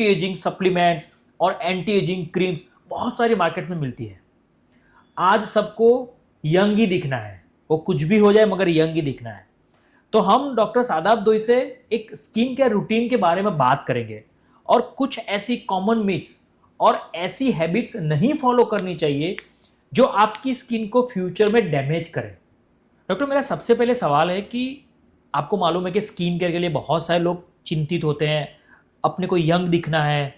Speaker 2: एजिंग सप्लीमेंट्स और एंटी एजिंग क्रीम्स बहुत सारी मार्केट में मिलती है। आज सबको यंग ही दिखना है, वो कुछ भी हो जाए मगर यंग ही दिखना है। तो हम डॉक्टर शादाब दोई से एक स्किन केयर रूटीन के बारे में बात करेंगे, और कुछ ऐसी कॉमन मिथ्स और ऐसी हैबिट्स नहीं फॉलो करनी चाहिए जो आपकी स्किन को फ्यूचर में डैमेज करे। डॉक्टर, मेरा सबसे पहले सवाल है कि आपको मालूम है कि स्किन केयर के लिए बहुत सारे लोग चिंतित होते हैं, अपने को यंग दिखना है,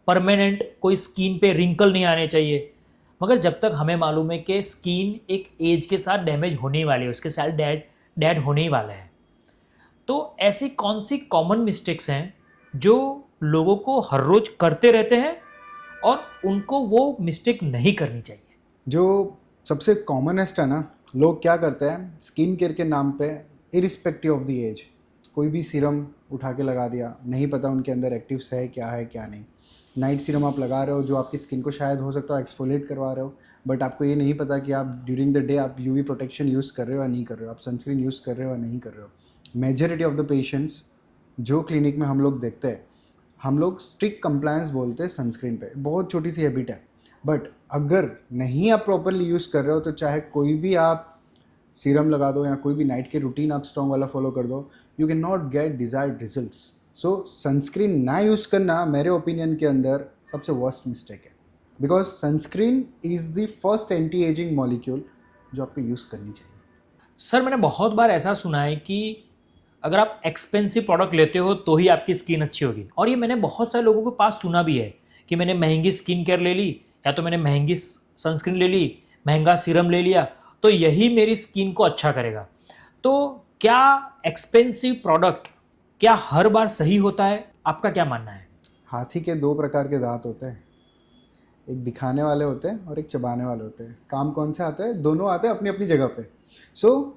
Speaker 2: परमानेंट कोई स्किन पे रिंकल नहीं आने चाहिए। मगर जब तक हमें मालूम है कि स्किन एक एज के साथ डैमेज होने वाली है, उसके साथ डेड डेड होने ही वाला है, तो ऐसी कौन सी कॉमन मिस्टेक्स हैं जो लोगों को हर रोज करते रहते हैं और उनको वो मिस्टेक नहीं करनी चाहिए?
Speaker 1: जो सबसे कॉमनेस्ट है ना, लोग क्या करते हैं स्किन केयर के नाम पे, इरिस्पेक्टिव ऑफ द एज, कोई भी सीरम उठा के लगा दिया, नहीं पता उनके अंदर एक्टिव्स है क्या नहीं। नाइट सीरम आप लगा रहे हो जो आपकी स्किन को शायद हो सकता है एक्सफोलिएट करवा रहे हो, बट आपको ये नहीं पता कि आप ड्यूरिंग द डे आप यूवी प्रोटेक्शन यूज़ कर रहे हो या नहीं कर रहे हो, आप सनस्क्रीन यूज़ कर रहे हो या नहीं कर रहे हो। मेजॉरिटी ऑफ द पेशेंट्स जो क्लिनिक में हम लोग देखते हैं, हम लोग स्ट्रिक्ट कंप्लायंस बोलते हैं सनस्क्रीन पे, बहुत छोटी सी हैबिट है। बट अगर नहीं आप प्रॉपरली यूज़ कर रहे हो तो चाहे कोई भी आप सीरम लगा दो या कोई भी नाइट के रूटीन आप स्ट्रॉन्ग वाला फॉलो कर दो, you can not gate desired results. So sunscreen ना यूज़ करना मेरे ओपिनियन के अंदर सबसे वर्स्ट मिस्टेक है, because sunscreen is the first anti ageing molecule जो आपको यूज़ करनी चाहिए।
Speaker 2: सर, मैंने बहुत बार ऐसा सुना है कि अगर आप एक्सपेंसिव प्रोडक्ट लेते हो तो ही आपकी स्किन अच्छी होगी, और ये मैंने बहुत सारे लोगों के पास सुना भी है कि मैंने महंगी स्किन केयर ले ली, या तो मैंने महंगी सनस्क्रीन ले ली, महंगा सीरम ले लिया, तो यही मेरी स्किन को अच्छा करेगा। तो क्या एक्सपेंसिव प्रोडक्ट क्या हर बार सही होता है? आपका क्या मानना है?
Speaker 1: हाथी के 2 प्रकार के दांत होते हैं, एक दिखाने वाले होते हैं और एक चबाने वाले होते हैं। काम कौन से आते हैं? दोनों आते हैं अपनी अपनी जगह पे। सो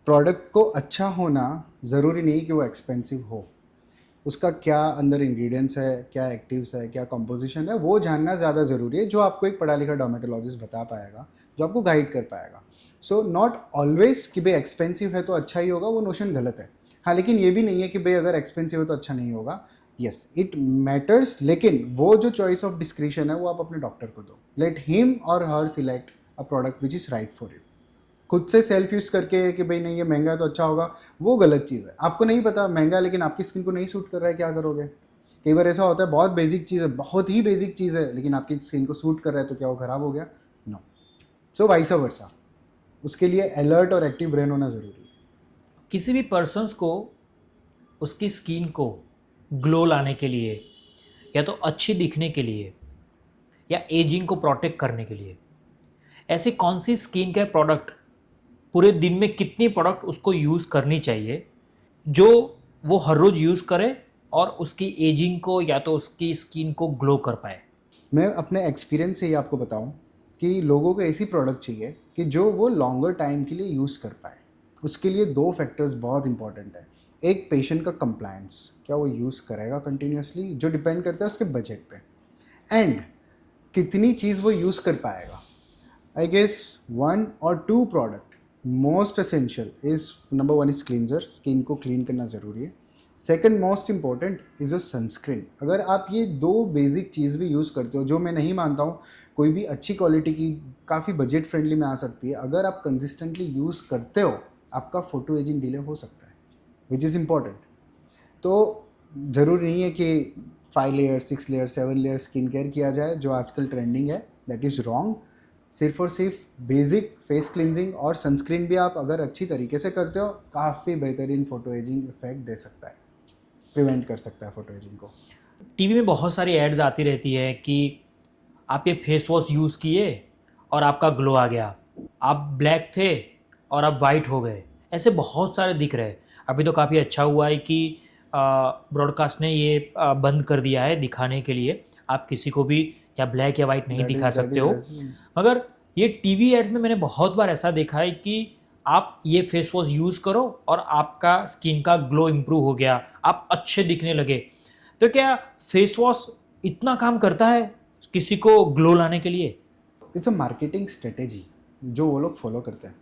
Speaker 1: प्रोडक्ट को अच्छा होना ज़रूरी नहीं कि वो एक्सपेंसिव हो, उसका क्या अंदर इंग्रेडिएंट्स है, क्या एक्टिव्स है, क्या कंपोजिशन है, वो जानना ज़्यादा ज़रूरी है, जो आपको एक पढ़ा लिखा डर्मेटोलॉजिस्ट बता पाएगा, जो आपको गाइड कर पाएगा। सो नॉट ऑलवेज कि भाई एक्सपेंसिव है तो अच्छा ही होगा, वो नोशन गलत है। हाँ, लेकिन ये भी नहीं है कि भाई अगर एक्सपेंसिव है तो अच्छा नहीं होगा। यस, इट मैटर्स, लेकिन वो जो चॉइस ऑफ डिस्क्रिप्शन है वो आप अपने डॉक्टर को दो। लेट हिम और her select a product which is right for you. खुद से सेल्फ यूज़ करके कि भाई नहीं ये महंगा है तो अच्छा होगा, वो गलत चीज़ है। आपको नहीं पता महंगा लेकिन आपकी स्किन को नहीं सूट कर रहा है, क्या करोगे? कई बार ऐसा होता है बहुत बेसिक चीज़ है, बहुत ही बेसिक चीज़ है, लेकिन आपकी स्किन को सूट कर रहा है, तो क्या वो ख़राब हो गया? नो। सो वाइस वर्सा, उसके लिए अलर्ट और एक्टिव ब्रेन होना ज़रूरी है।
Speaker 2: किसी भी पर्सन्स को उसकी स्किन को ग्लो लाने के लिए या तो अच्छी दिखने के लिए या एजिंग को प्रोटेक्ट करने के लिए ऐसी कौन सी स्किन केयर प्रोडक्ट, पूरे दिन में कितनी प्रोडक्ट उसको यूज़ करनी चाहिए जो वो हर रोज़ यूज़ करे और उसकी एजिंग को या तो उसकी स्किन को ग्लो कर पाए?
Speaker 1: मैं अपने एक्सपीरियंस से ही आपको बताऊं कि लोगों को ऐसी प्रोडक्ट चाहिए कि जो वो लॉन्गर टाइम के लिए यूज़ कर पाए। उसके लिए दो फैक्टर्स बहुत इंपॉर्टेंट है। एक पेशेंट का कंप्लायंस, क्या वो यूज़ करेगा कंटिन्यूसली, जो डिपेंड करता है उसके बजट पे, एंड कितनी चीज़ वो यूज़ कर पाएगा। I guess 1 or 2 product most essential is, number 1 is cleanser, skin को क्लीन करना ज़रूरी है। Second most important is a sunscreen. अगर आप ये दो बेसिक चीज़ भी यूज़ करते हो, जो मैं नहीं मानता हूँ कोई भी अच्छी क्वालिटी की काफ़ी बजट फ्रेंडली में आ सकती है, अगर आप कंसिस्टेंटली यूज़ करते हो आपका फोटो एजिंग डिले हो सकता है, विच इज़ इम्पॉर्टेंट। तो ज़रूरी नहीं है कि 5 layer 6 layer 7 layer skin care किया जाए जो आजकल ट्रेंडिंग है, दैट इज़ रॉन्ग। सिर्फ और सिर्फ बेसिक फेस क्लिनजिंग और सनस्क्रीन भी आप अगर अच्छी तरीके से करते हो, काफ़ी बेहतरीन फोटो एजिंग इफेक्ट दे सकता है, प्रिवेंट कर सकता है फोटो एजिंग को।
Speaker 2: टीवी में बहुत सारी एड्स आती रहती है कि आप ये फेस वॉश यूज़ किए और आपका ग्लो आ गया, आप ब्लैक थे और आप वाइट हो गए, ऐसे बहुत सारे दिख रहे हैं। अभी तो काफ़ी अच्छा हुआ है कि ब्रॉडकास्ट ने ये बंद कर दिया है दिखाने के लिए, आप किसी को भी या ब्लैक या वाइट नहीं दिखा सकते हो। मगर ये टीवी एड्स में मैंने बहुत बार ऐसा देखा है कि आप ये फेस वॉश यूज़ करो और आपका स्किन का ग्लो इम्प्रूव हो गया, आप अच्छे दिखने लगे। तो क्या फेस वॉश इतना काम करता है किसी को ग्लो लाने के लिए?
Speaker 1: इट्स अ मार्केटिंग स्ट्रेटेजी जो वो लोग फॉलो करते हैं।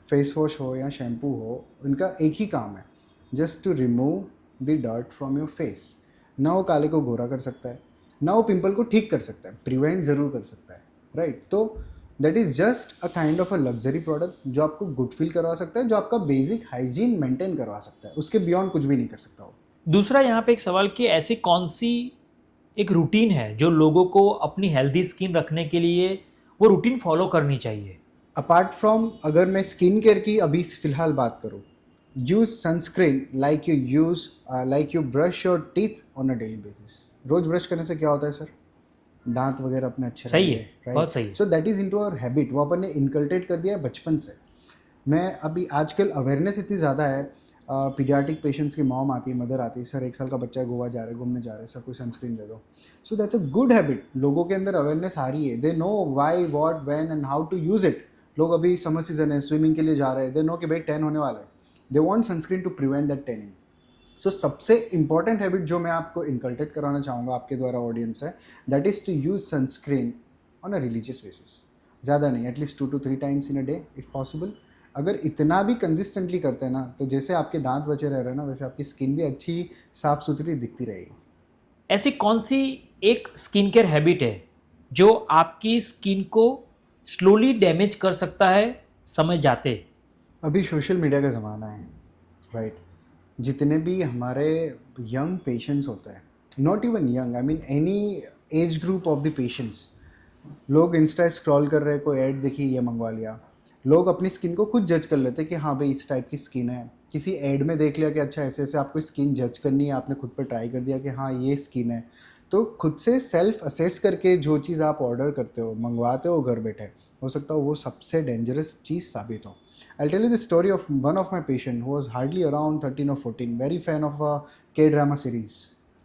Speaker 1: फेस वॉश हो या शैम्पू हो, इनका एक ही काम है, just to remove the dirt from your face. ना वो काले को गोरा कर सकता है, ना वो पिंपल को ठीक कर सकता है, प्रिवेंट ज़रूर कर सकता है, राइट? तो that is just a kind of a luxury product जो आपको गुड फील करवा सकता है, जो आपका बेसिक हाइजीन मेंटेन करवा सकता है, उसके बियॉन्ड कुछ भी नहीं कर सकता वो।
Speaker 2: दूसरा यहाँ पे एक सवाल कि ऐसी कौन सी एक रूटीन है जो लोगों को अपनी हेल्दी स्किन रखने के लिए वो रूटीन फॉलो करनी चाहिए?
Speaker 1: अपार्ट फ्रॉम, अगर मैं स्किन केयर की अभी फ़िलहाल बात करूँ, use sunscreen like you brush your teeth on a daily basis. रोज़ ब्रश करने से क्या होता है सर? दांत वगैरह अपने अच्छे
Speaker 2: सही
Speaker 1: रहेंगे,
Speaker 2: है,
Speaker 1: राइट?
Speaker 2: बहुत सही है।
Speaker 1: So that is into our habit, वो अपन ने इनकल्टेट कर दिया है बचपन से। मैं अभी आजकल अवेयरनेस इतनी ज़्यादा है, पीडियाट्रिक पेशेंट्स की मॉम आती है, मदर आती है, सर 1 साल का बच्चा है, गोवा जा रहे हैं, घूमने जा रहे हैं, सर कोई सनस्क्रीन दे दो। So that's a good habit, लोगों के अंदर अवेयरनेस आ रही है, they know why what when and how to use it. लोग अभी समर सीजन है, स्विमिंग के लिए जा रहे हैं, दे नो कि भाई टैन होने वाला है, they want sunscreen to prevent that tanning. So सबसे इंपॉर्टेंट हैबिट जो मैं आपको इनकल्टेट कराना चाहूँगा आपके द्वारा ऑडियंस है, that is to use sunscreen on a religious basis. ज़्यादा नहीं, at least 2 to 3 times in a day if possible. अगर इतना भी कंसिस्टेंटली करते हैं ना, तो जैसे आपके दांत बचे रह रहे हैं ना, वैसे आपकी स्किन भी अच्छी साफ़ सुथरी दिखती रहेगी।
Speaker 2: ऐसी कौन सी एक स्किन केयर हैबिट है जो आपकी स्किन को स्लोली डैमेज कर सकता है समय जाते?
Speaker 1: अभी सोशल मीडिया का ज़माना है, राइट? जितने भी हमारे यंग पेशेंट्स होते हैं, not even young, I mean any age group of the patients, लोग इंस्टा स्क्रॉल कर रहे हैं, कोई ऐड देखी, ये मंगवा लिया। लोग अपनी स्किन को खुद जज कर लेते हैं कि हाँ भाई इस टाइप की स्किन है। किसी ऐड में देख लिया कि अच्छा ऐसे ऐसे आपको स्किन जज करनी है, आपने खुद पर ट्राई कर दिया कि हाँ ये स्किन है। तो खुद से सेल्फ असेस करके जो चीज़ आप ऑर्डर करते हो, मंगवाते हो घर बैठे, हो सकता हो वो सबसे डेंजरस चीज़ साबित हो। I'll tell you the story of one of my patient who was hardly around 13 or 14, very fan of a K-drama series,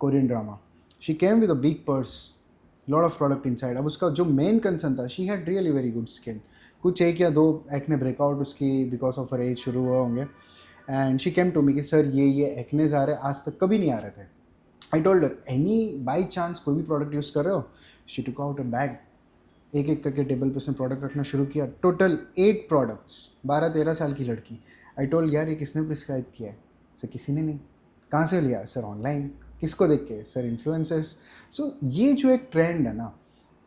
Speaker 1: Korean drama. She came with a big purse, lot of product inside. अब उसका जो मेन कंसर्न था, she had really very good skin. कुछ 1 या 2 एक्ने ब्रेकआउट उसकी बिकॉज ऑफ हर एज शुरू हुए होंगे, and she came to me कि सर ये एक्नेज आ रहे, आज तक कभी नहीं आ रहे थे। I told her, any by chance कोई भी प्रोडक्ट यूज़ कर रहे हो? She took out a bag, एक एक करके टेबल पे उसने प्रोडक्ट रखना शुरू किया, टोटल 8 प्रोडक्ट्स, 12-13 साल की लड़की। आई टोल्ड यार ये किसने प्रिस्क्राइब किया है? सर किसी ने नहीं। कहाँ से लिया? Sir online. किसको देख के? Sir influencers. सो ये जो एक ट्रेंड है ना,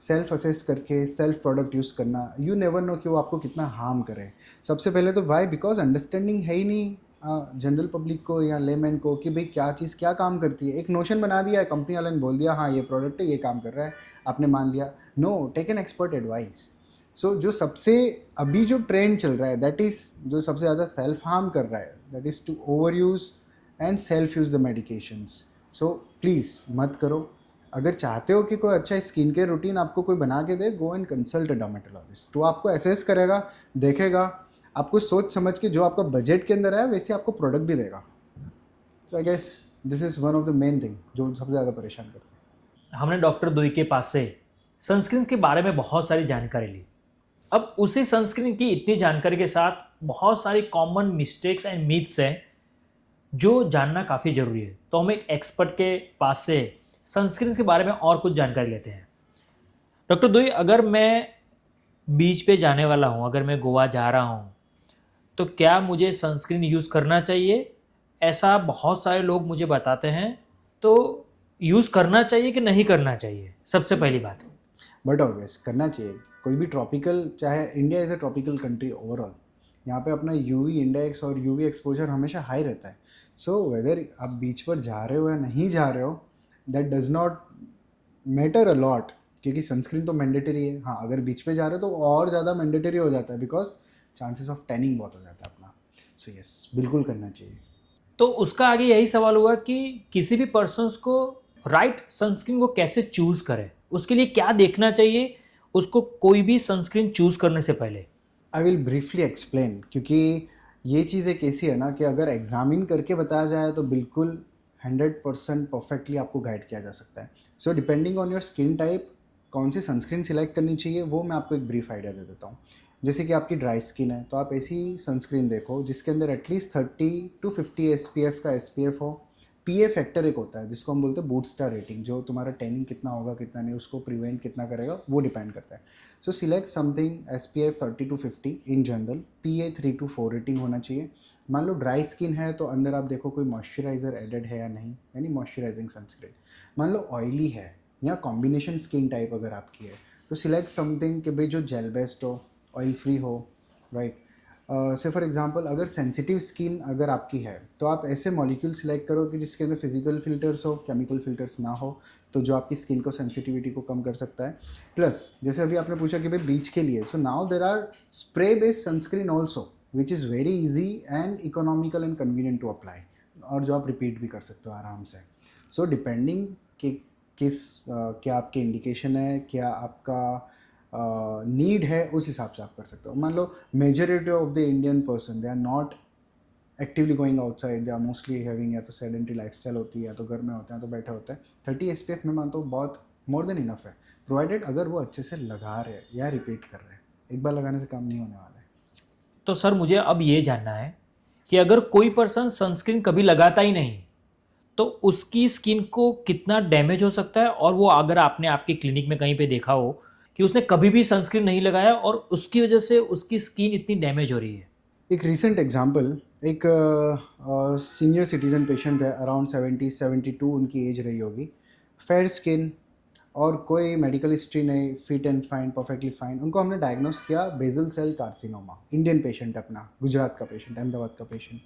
Speaker 1: सेल्फ असेस करके सेल्फ प्रोडक्ट यूज़ करना, यू नेवर नो कि वो आपको कितना हार्म करे। सबसे पहले तो वाई, बिकॉज अंडरस्टैंडिंग है ही नहीं जनरल पब्लिक को या लेमैन को कि भाई क्या चीज़ क्या काम करती है। एक नोशन बना दिया है, कंपनी वाले ने बोल दिया हाँ ये प्रोडक्ट है, ये काम कर रहा है, आपने मान लिया। No, take an expert advice. So जो सबसे अभी जो ट्रेंड चल रहा है दैट इज़ जो सबसे ज़्यादा सेल्फ हार्म कर रहा है that is to over use and self use the medications. So please मत करो. अगर चाहते हो कि कोई अच्छा स्किन केयर रूटीन आपको कोई बना के दे, go and consult a dermatologist. तो आपको असेस करेगा, देखेगा, आपको सोच समझ के जो आपका बजट के अंदर है वैसे आपको प्रोडक्ट भी देगा. So I guess this is one of the main thing जो सबसे ज़्यादा परेशान करता है.
Speaker 2: हमने डॉक्टर दुई के पास से सनस्क्रीन के बारे में बहुत सारी जानकारी ली। अब उसी सनस्क्रीन की इतनी जानकारी के साथ बहुत सारी कॉमन मिस्टेक्स एंड मिथ्स हैं जो जानना काफ़ी ज़रूरी है। तो हम एक एक्सपर्ट के पास से सनस्क्रीन के बारे में और कुछ जानकारी लेते हैं। डॉक्टर दुई, अगर मैं बीच पे जाने वाला हूँ, अगर मैं गोवा जा रहा हूँ, तो क्या मुझे सनस्क्रीन यूज़ करना चाहिए? ऐसा बहुत सारे लोग मुझे बताते हैं, तो यूज़ करना चाहिए कि नहीं करना चाहिए? सबसे पहली बात।
Speaker 1: बट ऑलवेज करना चाहिए. कोई भी ट्रॉपिकल, चाहे India is a tropical country overall, यहाँ पे अपना यूवी इंडेक्स और यूवी एक्सपोजर हमेशा हाई रहता है. सो वेदर आप बीच पर जा रहे हो या नहीं जा रहे हो, that does not matter a lot, क्योंकि सनस्क्रीन तो मैंडेटरी है. हाँ, अगर बीच पे जा रहे हो तो और ज़्यादा मैंडेटरी हो जाता है बिकॉज चांसेस ऑफ टैनिंग बहुत हो जाता है अपना. सो यस, बिल्कुल करना चाहिए.
Speaker 2: तो उसका आगे यही सवाल हुआ कि किसी भी पर्सन्स को राइट सनस्क्रीन को कैसे चूज़ करें, उसके लिए क्या देखना चाहिए उसको कोई भी सनस्क्रीन चूज़ करने से पहले?
Speaker 1: आई विल ब्रीफली एक्सप्लेन, क्योंकि ये चीज़ एक ऐसी है ना कि अगर एग्जामिन करके बताया जाए तो बिल्कुल 100% परफेक्टली आपको गाइड किया जा सकता है. So depending on your skin type कौन सी सनस्क्रीन सिलेक्ट करनी चाहिए वो मैं आपको एक ब्रीफ आइडिया दे देता हूँ. जैसे कि आपकी ड्राई स्किन है तो आप ऐसी सनस्क्रीन देखो जिसके अंदर एटलीस्ट 30 to 50 SPF का SPF हो. PA फैक्टर एक होता है जिसको हम बोलते हैं बूट स्टार रेटिंग, जो तुम्हारा टैनिंग कितना होगा कितना नहीं उसको प्रिवेंट कितना करेगा वो डिपेंड करता है. सो select something SPF 30 to 50 in general. PA 3 to 4 rating होना चाहिए. मान लो ड्राई स्किन है तो अंदर आप देखो कोई मॉइस्चराइज़र एडेड है या नहीं, यानी मॉइस्चराइजिंग सनस्क्रीन. मान लो ऑयली है या कॉम्बिनेशन स्किन टाइप अगर आपकी है तो सिलेक्ट समथिंग कि भाई जो जेल बेस्ड हो, ऑयल फ्री हो, राइट. से फॉर एग्जांपल अगर सेंसिटिव स्किन अगर आपकी है तो आप ऐसे मॉलिक्यूल सिलेक्ट करो कि जिसके अंदर फिजिकल फिल्टर्स हो, केमिकल फिल्टर्स ना हो, तो जो आपकी स्किन को सेंसिटिविटी को कम कर सकता है. प्लस जैसे अभी आपने पूछा कि भाई बीच के लिए, so now there are spray based sunscreen also which is very easy and economical and convenient to apply, और जो आप रिपीट भी कर सकते हो आराम से. सो डिपेंडिंग कि क्या आपकी इंडिकेशन है, क्या आपका नीड है, उस हिसाब से आप कर सकते हो. मान लो majority of the Indian person they are not actively going outside, they are mostly having या तो सेडेंटरी लाइफस्टाइल होती है या तो घर में होते हैं तो बैठे होते हैं. 30 SPF में मानता हूँ बहुत मोर देन इनफ है, प्रोवाइडेड अगर वो अच्छे से लगा रहे हैं या रिपीट कर रहे हैं. एक बार लगाने से काम नहीं होने वाला है.
Speaker 2: तो सर मुझे अब ये जानना है कि अगर कोई पर्सन सनस्क्रीन कभी लगाता ही नहीं तो उसकी स्किन को कितना डैमेज हो सकता है, और वो अगर आपने आपके क्लिनिक में कहीं पे देखा हो कि उसने कभी भी सनस्क्रीन नहीं लगाया और उसकी वजह से उसकी स्किन इतनी डैमेज हो रही है.
Speaker 1: एक रिसेंट एग्जांपल, एक सीनियर सिटीजन पेशेंट है, अराउंड 70-72 उनकी एज रही होगी, फेयर स्किन और कोई मेडिकल हिस्ट्री नहीं, fit and fine, perfectly fine. उनको हमने डायग्नोस किया basal cell carcinoma. Indian patient अपना, गुजरात का पेशेंट, अहमदाबाद का पेशेंट.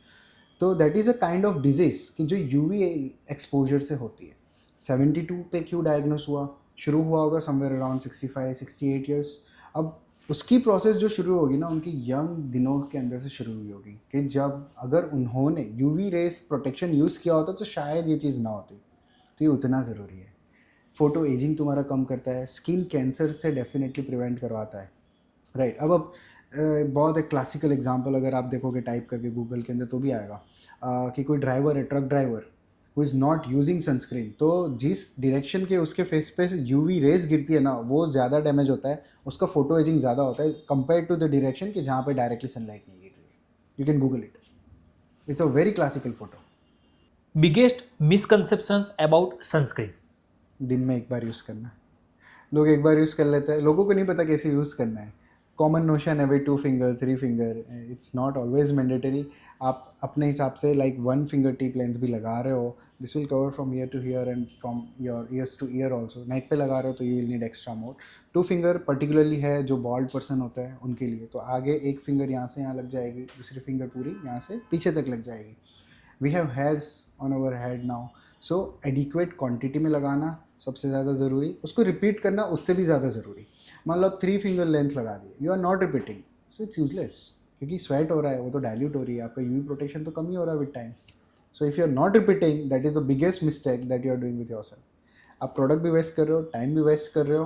Speaker 1: तो that is a kind of disease कि जो यूवी एक्सपोजर से होती है. 72 पे क्यों डायग्नोस हुआ? शुरू हुआ होगा समवेयर अराउंड 65-68 ईयर्स. अब उसकी प्रोसेस जो शुरू होगी ना उनकी यंग दिनों के अंदर से शुरू हुई होगी कि जब अगर उन्होंने यूवी रेस प्रोटेक्शन यूज़ किया होता तो शायद ये चीज़ ना होती. तो ये उतना ज़रूरी है. फ़ोटो एजिंग तुम्हारा कम करता है, स्किन कैंसर से डेफिनेटली प्रिवेंट करवाता है, राइट. अब बहुत एक क्लासिकल एग्जांपल अगर आप देखोगे टाइप करके गूगल के अंदर तो भी आएगा कि कोई ड्राइवर है, truck driver who is not using sunscreen, तो जिस डायरेक्शन के उसके फेस पे यूवी रेस गिरती है ना वो ज़्यादा डैमेज होता है, उसका फोटो एजिंग ज़्यादा होता है कंपेयर टू द डायरेक्शन कि जहाँ पे डायरेक्टली सनलाइट नहीं गिर रही है. You can Google it, it's a very classical photo.
Speaker 2: Biggest misconceptions about sunscreen.
Speaker 1: दिन में एक बार यूज़ करना. लोग एक बार यूज़ कर लेते हैं, लोगों को नहीं पता कैसे यूज़ करना है. कॉमन नोशन है भाई 2 finger 3 finger, it's not always mandatory. आप अपने हिसाब से लाइक 1 फिंगर टिप लेंथ भी लगा रहे हो, this will cover from ear to ear and from your ears to ear also. Neck पे लगा रहे हो तो you will need extra more. 2 finger particularly है जो बॉल्ड पर्सन होता है उनके लिए, तो आगे एक फिंगर यहाँ से यहाँ लग जाएगी, दूसरी फिंगर पूरी यहाँ से पीछे तक लग जाएगी. We have hairs on our head now, so adequate quantity में लगाना, सबसे ज़्यादा ज़रूरी, उसको रिपीट करना उससे भी ज़्यादा ज़रूरी। मान लो आप 3 फिंगर लेंथ लगा दिए, you are not repeating, so it's useless, क्योंकि स्वेट हो रहा है, वो तो डाइल्यूट हो रही है, आपका यूवी प्रोटेक्शन तो कम ही हो रहा है with time. So if you are not repeating, that is the biggest mistake that you are doing with yourself. आप प्रोडक्ट भी वेस्ट कर रहे हो, टाइम भी वेस्ट कर रहे हो,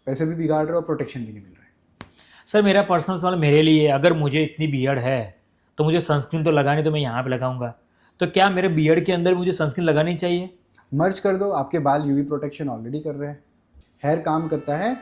Speaker 1: पैसे भी बिगाड़ रहे हो, प्रोटेक्शन भी नहीं मिल रहा है।
Speaker 2: सर मेरा पर्सनल सवाल मेरे लिए, अगर मुझे इतनी बियर्ड है तो मुझे सनस्क्रीन तो लगानी, तो मैं यहाँ पे लगाऊंगा, तो क्या मेरे बियर्ड के अंदर मुझे सनस्क्रीन लगानी चाहिए?
Speaker 1: मर्ज कर दो, आपके बाल यूवी प्रोटेक्शन ऑलरेडी कर रहे हैं। हेयर काम करता है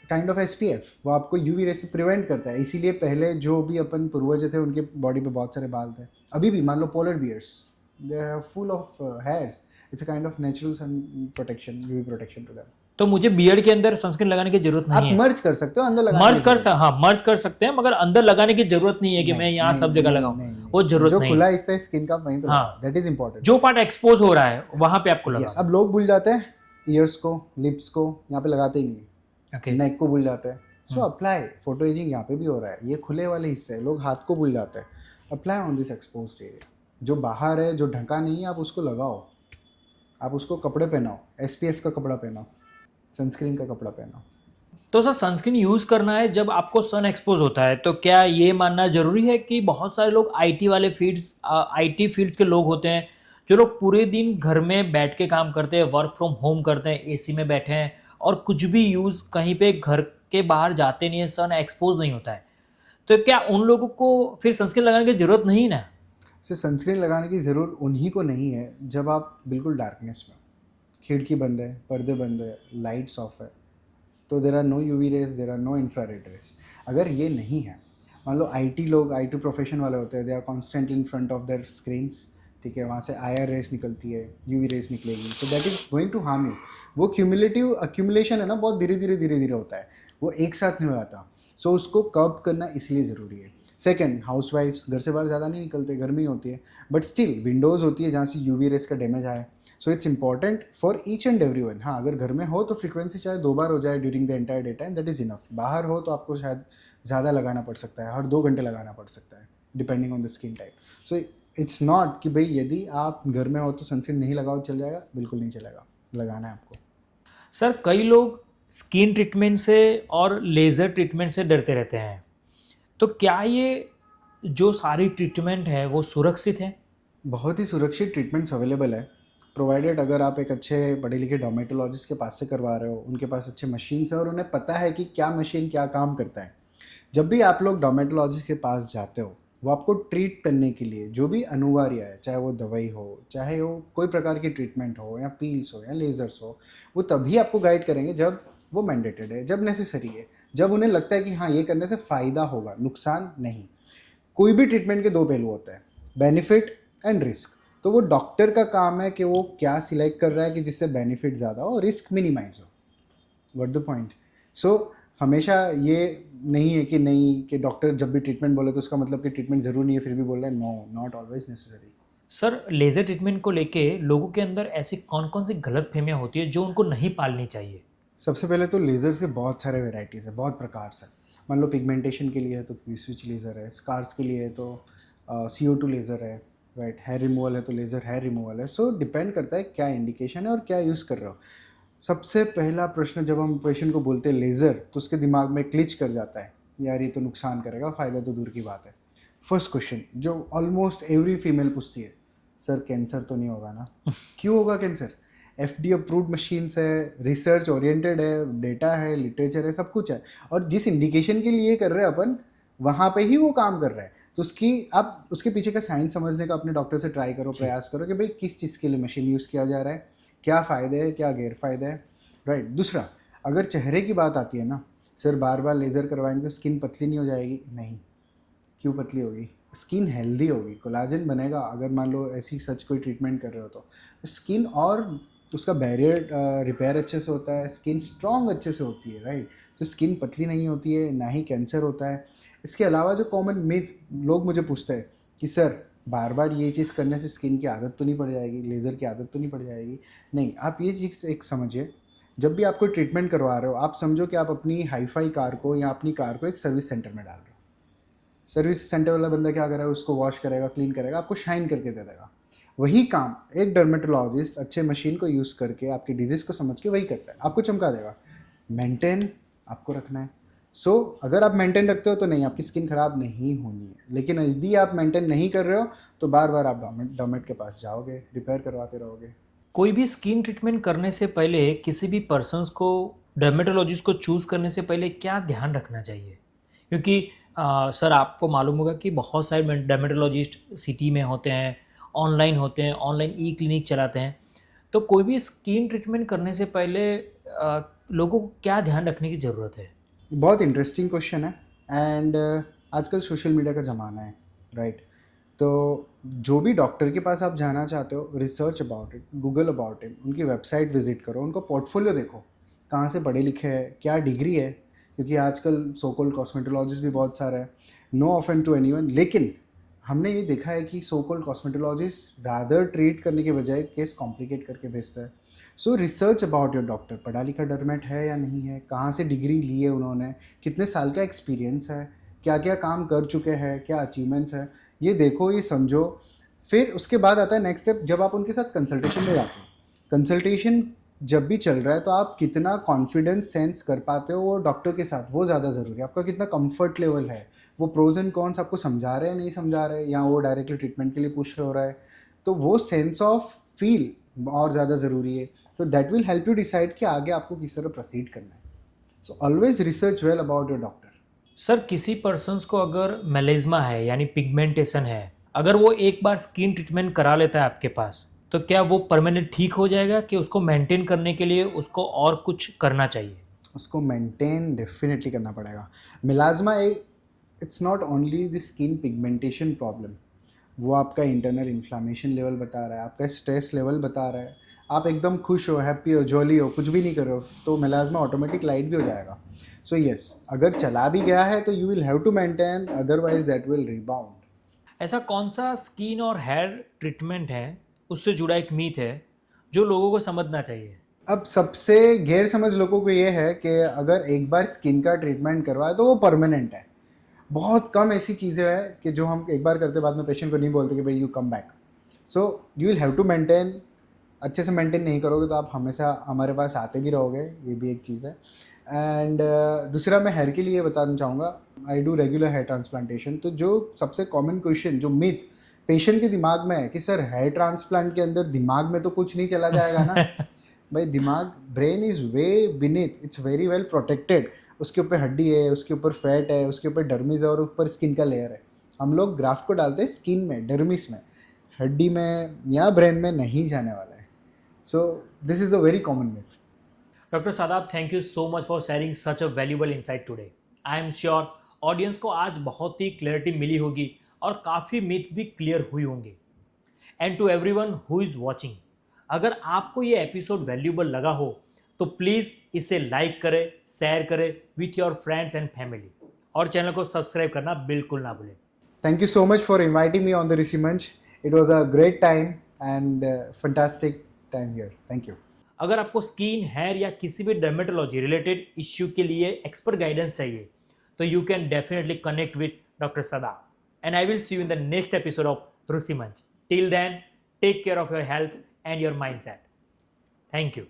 Speaker 1: काइंड ऑफ एसपीएफ, वो आपको यूवी रे से प्रिवेंट करता है। इसीलिए पहले जो भी अपन पूर्वज थे उनके बॉडी पे बहुत सारे बाल थे। अभी भी मान लो polar bears, they are full of hairs, it's a kind of natural sun protection, UV protection to them.
Speaker 2: तो मुझे बियर्ड के अंदर सनस्क्रीन लगाने की जरूरत
Speaker 1: आप
Speaker 2: नहीं है?
Speaker 1: मर्ज कर सकते हो, अंदर लगाने
Speaker 2: मर्ज
Speaker 1: की
Speaker 2: कर
Speaker 1: जरूरत
Speaker 2: हाँ मर्ज कर सकते हैं, मगर अंदर लगाने की जरूरत नहीं है कि
Speaker 1: नहीं,
Speaker 2: मैं यहाँ
Speaker 1: नहीं,
Speaker 2: सब जगह
Speaker 1: नहीं,
Speaker 2: लगाऊं,
Speaker 1: नहीं, नहीं।
Speaker 2: वो जरूरत
Speaker 1: जो
Speaker 2: नहीं
Speaker 1: खुला
Speaker 2: है।
Speaker 1: हिस्सा है स्किन का वहीं तो
Speaker 2: हाँ।
Speaker 1: लगाओ, दैट इज इंपॉर्टेंट।
Speaker 2: जो पार्ट एक्सपोज हो रहा है वहां पे आपको
Speaker 1: यस,
Speaker 2: लगा।
Speaker 1: अब लोग भूल जाते हैं ईयर्स को, लिप्स को, यहाँ पे लगाते ही नहीं,
Speaker 2: ओके।
Speaker 1: नेक को भूल जाते हैं। सो अप्लाई, फोटो एजिंग यहाँ पे भी हो रहा है, ये खुले वाले हिस्से हैं, लोग हाथ को भूल जाते हैं। Apply on this exposed area, जो बाहर है, जो ढका नहीं है, आप उसको लगाओ, आप उसको कपड़े पहनाओ, एसपीएफ का कपड़ा पहनाओ, सनस्क्रीन का कपड़ा पहनाओ।
Speaker 2: तो सर सनस्क्रीन यूज करना है जब आपको सन एक्सपोज होता है, तो क्या ये मानना जरूरी है कि बहुत सारे लोग आईटी वाले आईटी फील्ड्स के लोग होते हैं, जो लोग पूरे दिन घर में बैठ के काम करते हैं, वर्क फ्रॉम होम करते हैं, एसी में बैठे हैं और कुछ भी यूज कहीं पे घर के बाहर जाते नहीं है, सन एक्सपोज नहीं होता है, तो क्या उन लोगों को फिर सनस्क्रीन लगाने की जरूरत नहीं ना?
Speaker 1: सिर्फ सनस्क्रीन लगाने की ज़रूरत उन्हीं को नहीं है जब आप बिल्कुल डार्कनेस में, खिड़की बंद है, पर्दे बंद है, लाइट्स ऑफ है, तो there are no UV rays, there are no infrared rays. अगर ये नहीं है, मान लो आईटी लोग, आईटी प्रोफेशन वाले होते हैं, they are constantly in front of their screens, ठीक है, वहाँ से आईआर रेस निकलती है, यूवी रेस निकलेगी, तो that is going to harm you. वो क्यूमुलेटिव अक्यूमुलेशन है ना, बहुत धीरे धीरे होता है, वो एक साथ नहीं हो जाता। सो उसको कर्ब करना इसलिए ज़रूरी है। सेकेंड, हाउस वाइफ्स घर से बाहर ज़्यादा नहीं निकलते, घर में ही होती है, बट स्टिल विंडोज़ होती है जहाँ से यूवी रेस का डैमेज आए। So it's important for each and every one. हाँ, अगर घर में हो तो फ्रीक्वेंसी चाहे 2 बार हो जाए during the entire day time, that is enough. बाहर हो तो आपको शायद ज़्यादा लगाना पड़ सकता है, हर 2 घंटे लगाना पड़ सकता है, depending on the skin type. So it's not कि भाई यदि आप घर में हो तो सनस्क्रीन नहीं लगाओ चल जाएगा, बिल्कुल नहीं चलेगा, लगाना है आपको।
Speaker 2: सर कई लोग स्किन ट्रीटमेंट से और लेज़र ट्रीटमेंट से डरते रहते हैं, तो क्या ये जो सारी ट्रीटमेंट है वो सुरक्षित है?
Speaker 1: बहुत ही सुरक्षित ट्रीटमेंट्स अवेलेबल है, प्रोवाइडेड अगर आप एक अच्छे पढ़े लिखे डर्मेटोलॉजिस्ट के पास से करवा रहे हो, उनके पास अच्छे मशीन्स है और उन्हें पता है कि क्या मशीन क्या काम करता है। जब भी आप लोग डर्मेटोलॉजिस्ट के पास जाते हो, वो आपको ट्रीट करने के लिए जो भी अनिवार्य है, चाहे वो दवाई हो, चाहे वो कोई प्रकार की ट्रीटमेंट हो, या पील्स हो या लेज़र्स हो, वो तभी आपको गाइड करेंगे जब वो मैंडेटेड है, जब नेसेसरी है, जब उन्हें लगता है कि हाँ ये करने से फ़ायदा होगा, नुकसान नहीं। कोई भी ट्रीटमेंट के 2 पहलू होते हैं, बेनिफिट एंड रिस्क। तो वो डॉक्टर का काम है कि वो क्या सिलेक्ट कर रहा है कि जिससे बेनिफिट ज़्यादा हो, रिस्क मिनिमाइज हो। Got the point? सो हमेशा ये नहीं है कि नहीं, कि डॉक्टर जब भी ट्रीटमेंट बोले तो उसका मतलब कि ट्रीटमेंट ज़रूर नहीं है, फिर भी बोल रहे हैं, no, not always necessary.
Speaker 2: Sir laser treatment को लेके लोगों के अंदर ऐसी कौन कौन सी गलतफहमियां होती है जो उनको नहीं पालनी चाहिए?
Speaker 1: सबसे पहले तो लेज़र्स के बहुत सारे वेराइटीज़ है, बहुत प्रकार से। मान लो पिगमेंटेशन के लिए है तो क्यू स्विच लेज़र है, स्कार्स के लिए है तो CO2 लेज़र है, राइट, हेयर रिमूवल है तो लेज़र हेयर रिमूवल है। सो डिपेंड करता है क्या इंडिकेशन है और क्या यूज़ कर रहे हो। सबसे पहला प्रश्न जब हम पेशेंट को बोलते हैं लेज़र, तो उसके दिमाग में क्लिच कर जाता है, यार ये तो नुकसान करेगा, फ़ायदा तो दूर की बात है। फर्स्ट क्वेश्चन जो ऑलमोस्ट एवरी फीमेल पूछती है, सर कैंसर तो नहीं होगा ना? क्यों होगा कैंसर? FDA अप्रूव्ड मशीन्स है, रिसर्च ओरिएंटेड है, डेटा है, लिटरेचर है, सब कुछ है, और जिस इंडिकेशन के लिए कर रहे हैं अपन, वहाँ पे ही वो काम कर रहा है। तो उसकी आप उसके पीछे का साइंस समझने का अपने डॉक्टर से ट्राई करो, प्रयास करो कि भाई किस चीज़ के लिए मशीन यूज़ किया जा रहा है, क्या फ़ायदे हैं, क्या गैरफायदे हैं, राइट। दूसरा, अगर चेहरे की बात आती है ना, सर बार बार लेज़र करवाएंगे तो स्किन पतली नहीं हो जाएगी? नहीं। क्यों पतली होगी? स्किन हेल्दी होगी, कोलाजन बनेगा। अगर मान लो ऐसी सच कोई ट्रीटमेंट कर रहे हो तो स्किन और उसका बैरियर रिपेयर अच्छे से होता है, स्किन स्ट्रॉन्ग अच्छे से होती है, राइट। तो स्किन पतली नहीं होती है, ना ही कैंसर होता है। इसके अलावा जो कॉमन मिथ लोग मुझे पूछते हैं कि सर बार बार ये चीज़ करने से स्किन की आदत तो नहीं पड़ जाएगी, लेज़र की आदत तो नहीं पड़ जाएगी? नहीं, आप ये चीज़ एक समझिए, जब भी आप कोई ट्रीटमेंट करवा रहे हो, आप समझो कि आप अपनी हाईफाई कार को या अपनी कार को एक सर्विस सेंटर में डाल रहे हो। सर्विस सेंटर वाला बंदा क्या करेगा, उसको वॉश करेगा, क्लीन करेगा, आपको शाइन करके दे देगा। वही काम एक डर्मेटोलॉजिस्ट अच्छे मशीन को यूज़ करके आपकी डिजीज़ को समझ के वही करता है, आपको चमका देगा। मेंटेन आपको रखना है। सो अगर आप मेंटेन रखते हो तो नहीं, आपकी स्किन ख़राब नहीं होनी है। लेकिन यदि आप मेंटेन नहीं कर रहे हो तो बार बार आप डॉमेट के पास जाओगे, रिपेयर करवाते रहोगे।
Speaker 2: कोई भी स्किन ट्रीटमेंट करने से पहले किसी भी पर्सन्स को डर्मेटोलॉजिस्ट को चूज़ करने से पहले क्या ध्यान रखना चाहिए? क्योंकि सर आपको मालूम होगा कि बहुत सारे डर्मेटोलॉजिस्ट सिटी में होते हैं, ऑनलाइन होते हैं, ऑनलाइन ई क्लिनिक चलाते हैं। तो कोई भी स्किन ट्रीटमेंट करने से पहले लोगों को क्या ध्यान रखने की ज़रूरत है?
Speaker 1: बहुत इंटरेस्टिंग क्वेश्चन है। एंड आजकल सोशल मीडिया का ज़माना है, राइट? तो जो भी डॉक्टर के पास आप जाना चाहते हो, research about it, Google about it, उनकी वेबसाइट विजिट करो, उनको पोर्टफोलियो देखो, कहाँ से पढ़े लिखे हैं, क्या डिग्री है। क्योंकि आजकल सो कॉल्ड कॉस्मेटोलॉजिस्ट भी बहुत सारा है, नो ऑफेंड टू एनीवन। लेकिन हमने ये देखा है कि so called cosmetologist rather treat करने के बजाय केस कॉम्प्लिकेट करके भेजता है। सो रिसर्च अबाउट योर डॉक्टर, पढ़ा लिखा डर्मेट है या नहीं है, कहाँ से डिग्री ली है उन्होंने, कितने साल का एक्सपीरियंस है, क्या क्या काम कर चुके हैं, क्या अचीवमेंट्स है, ये देखो, ये समझो। फिर उसके बाद आता है नेक्स्ट स्टेप, जब आप उनके साथ कंसल्टेशन में जाते हो। कंसल्टेशन जब भी चल रहा है तो आप कितना कॉन्फिडेंस सेंस कर पाते हो वो डॉक्टर के साथ, वो ज़्यादा ज़रूरी है। आपका कितना कंफर्ट लेवल है, वो प्रोज एंड कॉन्स आपको समझा रहे हैं नहीं समझा रहे हैं, या वो डायरेक्टली ट्रीटमेंट के लिए पुश हो रहा है, तो वो सेंस ऑफ फील और ज़्यादा ज़रूरी है। तो that will help you decide कि आगे आपको किस तरह प्रोसीड करना है। So always research well about your doctor.
Speaker 2: Sir किसी पर्सन्स को अगर मेलेज्मा है यानी पिगमेंटेशन है, अगर वो एक बार स्किन ट्रीटमेंट करा लेता है आपके पास, तो क्या वो परमानेंट ठीक हो जाएगा कि उसको मेंटेन करने के लिए उसको और कुछ करना चाहिए?
Speaker 1: उसको मेंटेन डेफिनेटली करना पड़ेगा। Melasma it's not only the skin pigmentation problem, वो आपका इंटरनल इन्फ्लामेशन लेवल बता रहा है, आपका स्ट्रेस लेवल बता रहा है। आप एकदम खुश हो, हैप्पी हो, जॉली हो, कुछ भी नहीं कर रहे हो, तो मिलाज्मा ऑटोमेटिक लाइट भी हो जाएगा। सो यस, अगर चला भी गया है तो you will have to maintain, otherwise that will rebound.
Speaker 2: ऐसा कौन सा स्किन और हेयर ट्रीटमेंट है, उससे जुड़ा एक मीथ है जो लोगों को समझना चाहिए?
Speaker 1: अब सबसे गैर समझ लोगों को ये है कि अगर एक बार स्किन का ट्रीटमेंट करवाए तो वो परमानेंट है। बहुत कम ऐसी चीज़ें हैं कि जो हम एक बार करते बाद में पेशेंट को नहीं बोलते कि भाई you come back. So you will have to maintain. अच्छे से मेंटेन नहीं करोगे तो आप हमेशा हमारे पास आते भी रहोगे, ये भी एक चीज़ है। एंड दूसरा मैं हेयर के लिए बताना चाहूँगा, I do regular hair transplantation. तो जो सबसे कॉमन क्वेश्चन, जो मिथ पेशेंट के दिमाग में है कि सर हेयर ट्रांसप्लांट के अंदर दिमाग में तो कुछ नहीं चला जाएगा ना। भाई दिमाग, brain is way beneath, it's very well protected. उसके ऊपर हड्डी है, उसके ऊपर फैट है, उसके ऊपर डर्मिस है और ऊपर स्किन का लेयर है। हम लोग ग्राफ्ट को डालते हैं स्किन में, डर्मिस में, हड्डी में या ब्रेन में नहीं जाने वाला है। So this is the very common myth.
Speaker 2: Doctor Shadab, thank you so much for sharing such a valuable insight today. I am sure audience को आज बहुत ही क्लैरिटी मिली होगी और काफ़ी मिथ्स भी क्लियर हुई होंगी। And to everyone who is watching, अगर आपको ये एपिसोड वैल्यूबल लगा हो तो प्लीज़ इसे लाइक करें, शेयर करें with your friends and family, और चैनल को सब्सक्राइब करना बिल्कुल ना भूलें।
Speaker 1: Thank you so much for inviting me on the Rishi Manch. It was a great time and fantastic time here. Thank you.
Speaker 2: अगर आपको स्किन, हेयर या किसी भी डर्मेटोलॉजी रिलेटेड इश्यू के लिए एक्सपर्ट गाइडेंस चाहिए तो you can definitely connect with doctor Sadab, and I will see you in the next episode of Ruchi Manch. Till then, take care of your health and your mindset. Thank you.